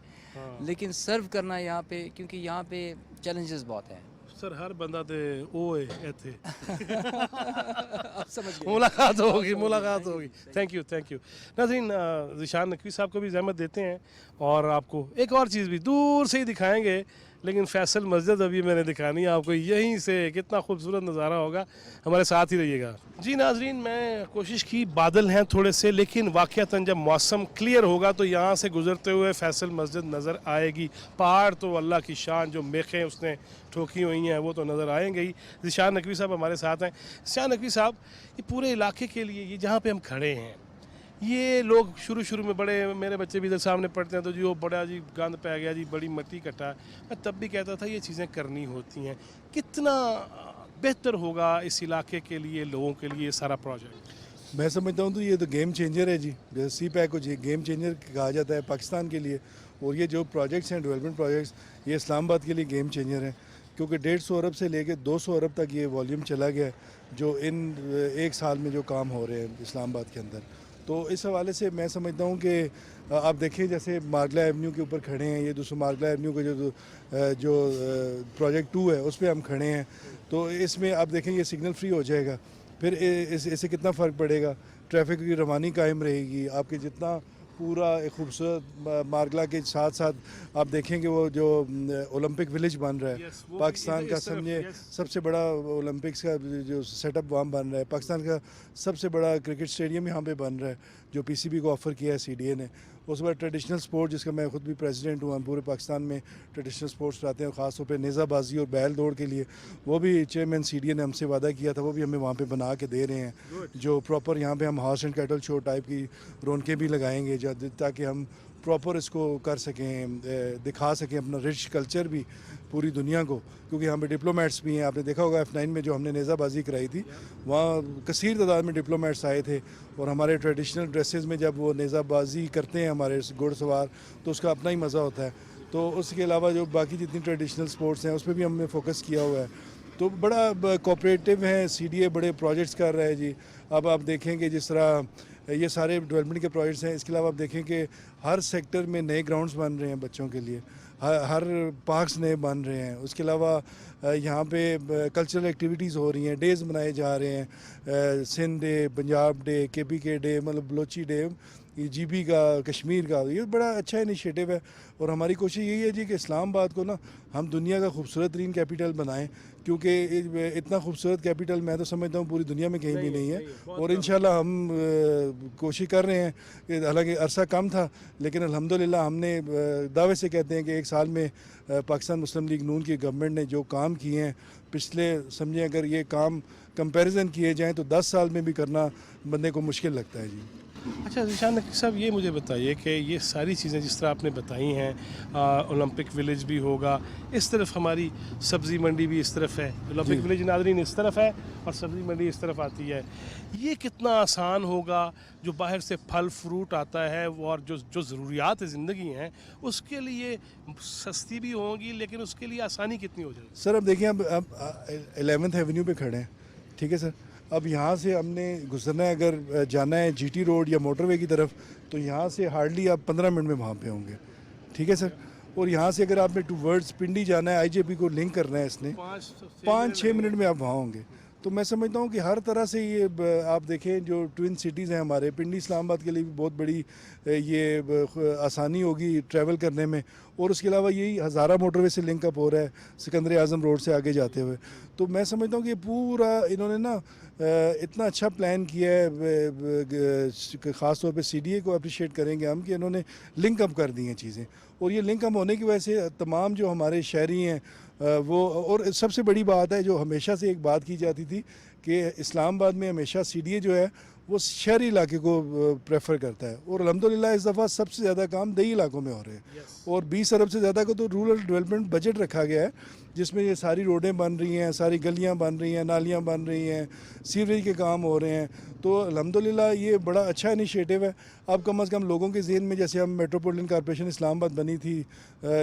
لیکن سرو کرنا یہاں پہ, کیونکہ یہاں پہ چیلنجز بہت ہیں. سر ہر بندہ تے اوے ایتھے آپ سمجھ گئے. ملاقات ہوگی. Thank you. ناظرین, ذیشان نقوی صاحب کو بھی زحمت دیتے ہیں, اور آپ کو ایک اور چیز بھی دور سے ہی دکھائیں گے, لیکن فیصل مسجد ابھی میں نے دکھانی ہے آپ کو. یہیں سے کتنا خوبصورت نظارہ ہوگا, ہمارے ساتھ ہی رہیے گا. جی ناظرین, میں کوشش کی, بادل ہیں تھوڑے سے, لیکن واقعتاً جب موسم کلیئر ہوگا تو یہاں سے گزرتے ہوئے فیصل مسجد نظر آئے گی. پہاڑ تو اللہ کی شان, جو میخیں اس نے ٹھوکی ہوئی ہیں وہ تو نظر آئیں گے ہی. ذیشان نقوی صاحب ہمارے ساتھ ہیں. ذیشان نقوی صاحب, یہ پورے علاقے کے لیے یہ جہاں پہ ہم کھڑے ہیں, یہ لوگ شروع میں بڑے, میرے بچے بھی ادھر سامنے پڑھتے ہیں تو جی وہ بڑا جی گند پہ گیا, جی بڑی مٹی کٹا. میں تب بھی کہتا تھا یہ چیزیں کرنی ہوتی ہیں. کتنا بہتر ہوگا اس علاقے کے لیے, لوگوں کے لیے یہ سارا پروجیکٹ؟ میں سمجھتا ہوں تو یہ تو گیم چینجر ہے جی. جیسے CPEC کو جی گیم چینجر کہا جاتا ہے پاکستان کے لیے, اور یہ جو پروجیکٹس ہیں ڈیولپمنٹ پروجیکٹس, یہ اسلام آباد کے لیے گیم چینجر ہیں, کیونکہ 150 ارب سے لے کے 200 ارب تک یہ والیوم چلا گیا ہے جو ان 1 سال میں جو کام ہو رہے ہیں اسلام آباد کے اندر. تو اس حوالے سے میں سمجھتا ہوں کہ آپ دیکھیں جیسے مارگلا ایونیو کے اوپر کھڑے ہیں, یہ دوسرا مارگلا ایونیو کا جو پروجیکٹ 2 ہے اس پہ ہم کھڑے ہیں, تو اس میں آپ دیکھیں یہ سگنل فری ہو جائے گا, پھر اس سے کتنا فرق پڑے گا, ٹریفک کی روانی قائم رہے گی. آپ کے جتنا پورا ایک خوبصورت مارگلا کے ساتھ ساتھ آپ دیکھیں کہ وہ جو اولمپک ولیج بن رہا ہے, پاکستان کا سمجھے سب سے بڑا اولمپکس کا جو سیٹ اپ وہاں بن رہا ہے, پاکستان کا سب سے بڑا کرکٹ اسٹیڈیم یہاں پہ بن رہا ہے جو PCB کو آفر کیا ہے CDA نے. اس کے بعد ٹریڈیشنل سپورٹ, جس کا میں خود بھی پریزیڈنٹ ہوں, ہم پورے پاکستان میں ٹریڈیشنل سپورٹس لاتے ہیں, خاص طور پہ نیزہ بازی اور بیل دوڑ کے لیے. وہ بھی چیئرمین CDA نے ہم سے وعدہ کیا تھا, وہ بھی ہمیں وہاں پہ بنا کے دے رہے ہیں, جو پراپر یہاں پہ ہم horse and cattle show type کی رونقیں بھی لگائیں گے, تاکہ ہم پراپر اس کو کر سکیں, دکھا سکیں اپنا رچ کلچر بھی پوری دنیا کو. کیونکہ یہاں پہ ڈپلومیٹس بھی ہیں, آپ نے دیکھا ہوگا F9 میں جو ہم نے نیزہ بازی کرائی تھی, وہاں کثیر تعداد میں ڈپلومیٹس آئے تھے, اور ہمارے ٹریڈیشنل ڈریسز میں جب وہ نیزہ بازی کرتے ہیں ہمارے گھڑ سوار, تو اس کا اپنا ہی مزہ ہوتا ہے. تو اس کے علاوہ جو باقی جتنی ٹریڈیشنل سپورٹس ہیں اس پہ بھی ہم نے فوکس کیا ہوا ہے. تو بڑا کوآپریٹیو ہے CDA, بڑے پروجیکٹس کر رہا ہے جی. اب آپ دیکھیں کہ جس طرح یہ سارے ڈیولپمنٹ کے پروجیکٹس ہیں. اس کے علاوہ آپ دیکھیں کہ ہر سیکٹر میں نئے گراؤنڈز بن رہے ہیں بچوں کے لیے, ہر پارکس نئے بن رہے ہیں. اس کے علاوہ یہاں پہ کلچرل ایکٹیویٹیز ہو رہی ہیں, ڈیز منائے جا رہے ہیں, سندھ ڈے, پنجاب ڈے, کے پی کے ڈے, مطلب بلوچی ڈے, جی بی کا, کشمیر کا. یہ بڑا اچھا انیشیٹو ہے اور ہماری کوشش یہی ہے جی کہ اسلام آباد کو نا ہم دنیا کا خوبصورت ترین کیپٹل بنائیں, کیونکہ اتنا خوبصورت کیپٹل میں تو سمجھتا ہوں پوری دنیا میں کہیں بھی نہیں ہے. اور انشاءاللہ ہم کوشش کر رہے ہیں کہ حالانکہ عرصہ کم تھا لیکن الحمدللہ ہم نے دعوے سے کہتے ہیں کہ ایک سال میں پاکستان مسلم لیگ نون کی گورنمنٹ نے جو کام کیے ہیں پچھلے, سمجھیں اگر یہ کام کمپیریزن کیے جائیں تو 10 سال میں بھی کرنا بندے کو مشکل لگتا ہے جی. اچھا ذیشان نقوی صاحب, یہ مجھے بتائیے کہ یہ ساری چیزیں جس طرح آپ نے بتائی ہیں, اولمپک ولیج بھی ہوگا, اس طرف ہماری سبزی منڈی بھی اس طرف ہے, اولمپک ولیج ناظرین اس طرف ہے اور سبزی منڈی اس طرف آتی ہے. یہ کتنا آسان ہوگا جو باہر سے پھل فروٹ آتا ہے اور جو ضروریات زندگی ہیں اس کے لیے سستی بھی ہوں گی, لیکن اس کے لیے آسانی کتنی ہو جائے گی؟ سر اب دیکھیں, اب 11th ایونیو پہ کھڑے ہیں, ٹھیک ہے سر. اب یہاں سے ہم نے گزرنا ہے, اگر جانا ہے جی ٹی روڈ یا موٹر وے کی طرف تو یہاں سے ہارڈلی آپ 15 منٹ میں وہاں پہ ہوں گے, ٹھیک ہے سر. اور یہاں سے اگر آپ نے ٹو ورڈز پنڈی جانا ہے, آئی جے پی کو لنک کرنا ہے, اس نے 5-6 منٹ میں آپ وہاں ہوں گے. تو میں سمجھتا ہوں کہ ہر طرح سے یہ آپ دیکھیں جو ٹوئن سٹیز ہیں ہمارے, پنڈی اسلام آباد کے لیے بھی بہت بڑی یہ آسانی ہوگی ٹریول کرنے میں. اور اس کے علاوہ یہی ہزارہ موٹر وے سے لنک اپ ہو رہا ہے سکندر اعظم روڈ سے آگے جاتے ہوئے. تو میں سمجھتا ہوں کہ پورا انہوں نے نا اتنا اچھا پلان کیا ہے, خاص طور پہ سی ڈی اے کو اپریشیٹ کریں گے ہم کہ انہوں نے لنک اپ کر دی ہیں چیزیں. اور یہ لنک اپ ہونے کی وجہ سے تمام جو ہمارے شہری ہیں وہ, اور سب سے بڑی بات ہے جو ہمیشہ سے ایک بات کی جاتی تھی کہ اسلام آباد میں ہمیشہ سی ڈی اے جو ہے وہ شہری علاقے کو پریفر کرتا ہے, اور الحمدللہ اس دفعہ سب سے زیادہ کام دیہی علاقوں میں ہو رہے ہیں. اور 20 ارب سے زیادہ کو تو رورل ڈیولپمنٹ بجٹ رکھا گیا ہے جس میں یہ ساری روڈیں بن رہی ہیں, ساری گلیاں بن رہی ہیں, نالیاں بن رہی ہیں, سیوریج کے کام ہو رہے ہیں. تو الحمدللہ یہ بڑا اچھا انیشیٹو ہے. اب کم از کم لوگوں کے ذہن میں, جیسے ہم میٹروپولٹن کارپوریشن اسلام آباد بنی تھی,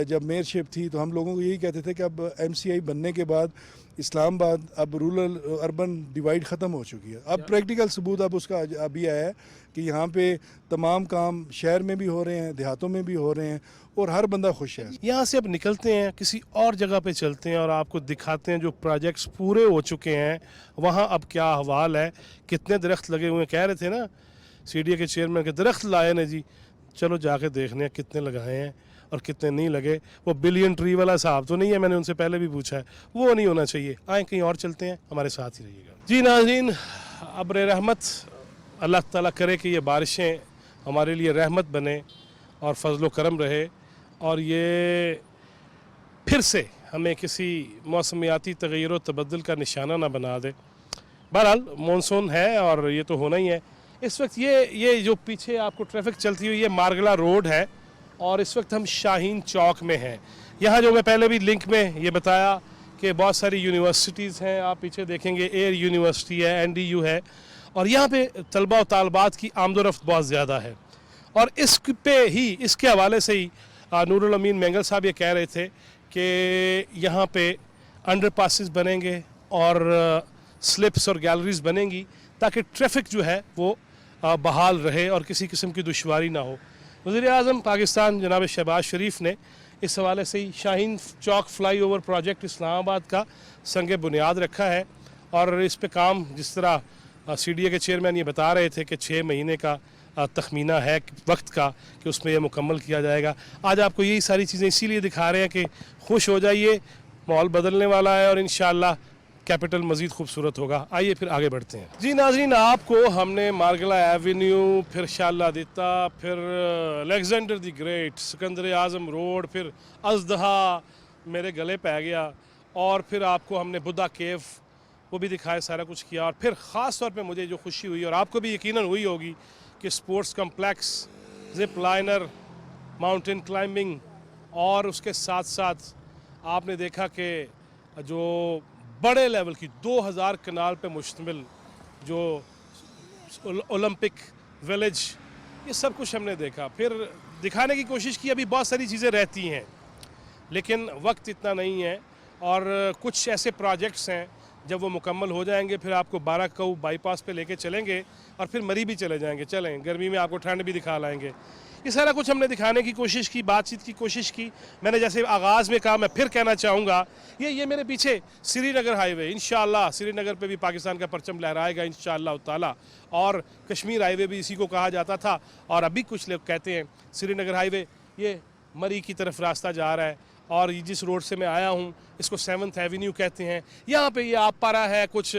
جب میئر شپ تھی تو ہم لوگوں کو یہی کہتے تھے کہ اب ایم سی آئی بننے کے بعد اسلام آباد اب رورل اربن ڈیوائیڈ ختم ہو چکی ہے. اب پریکٹیکل ثبوت اب اس کا ابھی آیا ہے کہ یہاں پہ تمام کام شہر میں بھی ہو رہے ہیں, دیہاتوں میں بھی ہو رہے ہیں, اور ہر بندہ خوش ہے. یہاں سے اب نکلتے ہیں, کسی اور جگہ پہ چلتے ہیں اور آپ کو دکھاتے ہیں جو پروجیکٹس پورے ہو چکے ہیں وہاں اب کیا احوال ہے, کتنے درخت لگے ہوئے ہیں. کہہ رہے تھے نا سی ڈی اے کے چیئرمین کے درخت لائے نا جی, چلو جا کے دیکھنے ہیں کتنے لگائے ہیں اور کتنے نہیں لگے. وہ بلین ٹری والا صاحب تو نہیں ہے, میں نے ان سے پہلے بھی پوچھا ہے, وہ نہیں ہونا چاہیے. آئیں کہیں اور چلتے ہیں, ہمارے ساتھ ہی رہیے گا. جی ناظرین, ابر رحمت, اللہ تعالیٰ کرے کہ یہ بارشیں ہمارے لیے رحمت بنے اور فضل و کرم رہے, اور یہ پھر سے ہمیں کسی موسمیاتی تغیر و تبدل کا نشانہ نہ بنا دے. بہرحال مونسون ہے اور یہ تو ہونا ہی ہے. اس وقت یہ جو پیچھے آپ کو ٹریفک چلتی ہوئی یہ مارگلا روڈ ہے, اور اس وقت ہم شاہین چوک میں ہیں. یہاں جو میں پہلے بھی لنک میں یہ بتایا کہ بہت ساری یونیورسٹیز ہیں, آپ پیچھے دیکھیں گے ایئر یونیورسٹی ہے, این ڈی یو ہے, اور یہاں پہ طلبہ و طالبات کی آمد و رفت بہت زیادہ ہے. اور اس کے حوالے سے ہی نور الامین مینگل صاحب یہ کہہ رہے تھے کہ یہاں پہ انڈر پاسز بنیں گے اور سلپس اور گیلریز بنیں گی تاکہ ٹریفک جو ہے وہ بحال رہے اور کسی قسم کی دشواری نہ ہو. وزیر اعظم پاکستان جناب شہباز شریف نے اس حوالے سے ہی شاہین چوک فلائی اوور پروجیکٹ اسلام آباد کا سنگ بنیاد رکھا ہے, اور اس پہ کام جس طرح سی ڈی اے کے چیئرمین یہ بتا رہے تھے کہ 6 مہینے کا تخمینہ ہے وقت کا کہ اس میں یہ مکمل کیا جائے گا. آج آپ کو یہی ساری چیزیں اسی لیے دکھا رہے ہیں کہ خوش ہو جائیے, ماحول بدلنے والا ہے اور انشاءاللہ کیپٹل مزید خوبصورت ہوگا. آئیے پھر آگے بڑھتے ہیں. جی ناظرین, آپ کو ہم نے مارگلا ایونیو, پھر شاہ اللہ دیتا, پھر Alexander the great, Sikandar Azam road, پھر ازدہا میرے گلے پہ گیا, اور پھر آپ کو ہم نے بدھا کیو وہ بھی دکھائے, سارا کچھ کیا. اور پھر خاص طور پہ مجھے جو خوشی ہوئی اور آپ کو بھی یقیناً ہوئی ہوگی کہ sports complex, zip liner, mountain climbing, اور اس کے ساتھ ساتھ آپ نے دیکھا کہ جو بڑے لیول کی 2000 کنال پہ مشتمل جو اولمپک ویلیج, یہ سب کچھ ہم نے دیکھا. پھر دکھانے کی کوشش کی, ابھی بہت ساری چیزیں رہتی ہیں لیکن وقت اتنا نہیں ہے, اور کچھ ایسے پروجیکٹس ہیں जब वो मुकम्मल हो जाएंगे फिर आपको 12 कऊ बाईपास पे लेके चलेंगे और फिर मरी भी चले जाएंगे। चलें, गर्मी में आपको ठंड भी दिखा लाएंगे। ये सारा कुछ हमने दिखाने की कोशिश की, बातचीत की कोशिश की। मैंने जैसे आगाज़ में कहा, मैं फिर कहना चाहूँगा, ये मेरे पीछे श्रीनगर हाईवे, इंशाअल्लाह श्रीनगर पे भी पाकिस्तान का परचम लहराएगा इंशाअल्लाह ताला। और कश्मीर हाईवे भी इसी को कहा जाता था, और अभी कुछ लोग कहते हैं श्रीनगर हाईवे। ये मरी की तरफ रास्ता जा रहा है, और ये जिस रोड से मैं आया हूँ इसको 7th एवेन्यू कहते हैं। यहाँ पे ये आप पारा है, कुछ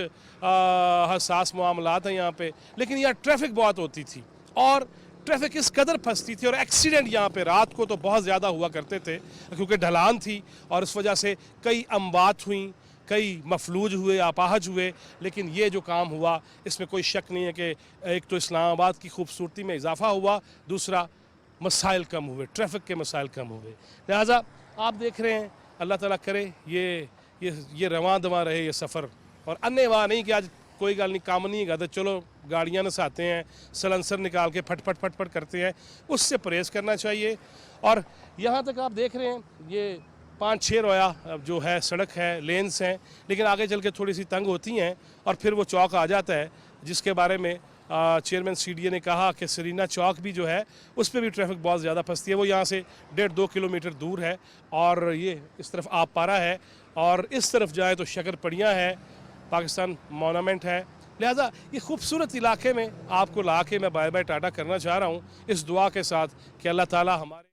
हसास मामलात हैं यहाँ पे, लेकिन यहाँ ट्रैफिक बहुत होती थी और ट्रैफिक इस कदर फंसती थी, और एक्सीडेंट यहाँ पे रात को तो बहुत ज़्यादा हुआ करते थे क्योंकि ढलान थी, और इस वजह से कई अमवात हुई, कई मफलूज हुए, अपाहज हुए। लेकिन ये जो काम हुआ इसमें कोई शक नहीं है कि एक तो इस्लामाबाद की खूबसूरती में इजाफा हुआ, दूसरा मसाइल कम हुए, ट्रैफिक के मसाइल कम हुए। लिहाजा आप देख रहे हैं, अल्लाह ताला करे ये रवां दवां रहे ये सफ़र, और अन्य वहाँ नहीं कि आज कोई गल नहीं, काम नहीं है तो चलो गाड़ियाँ नसाते हैं, सलेंसर निकाल के फट फट करते हैं, उससे परहेज़ करना चाहिए। और यहाँ तक आप देख रहे हैं ये 5-6 रोया जो है सड़क है, लेन्स हैं, लेकिन आगे चल के थोड़ी सी तंग होती हैं और फिर वो चौक आ जाता है, जिसके बारे में चेयरमैन CDA ने कहा कि सरीना चौक भी जो है उस पर भी ट्रैफिक बहुत ज़्यादा फंसती है। वो यहाँ से 1.5-2 किलोमीटर दूर है, और ये इस तरफ आप पारा है, और इस तरफ जाए तो शकर पड़ियाँ है, पाकिस्तान मोनूमेंट है। लिहाजा ये खूबसूरत इलाके में आपको ला के मैं बाय बाय टाटा करना चाह रहा हूँ, इस दुआ के साथ कि अल्लाह ताला हमारे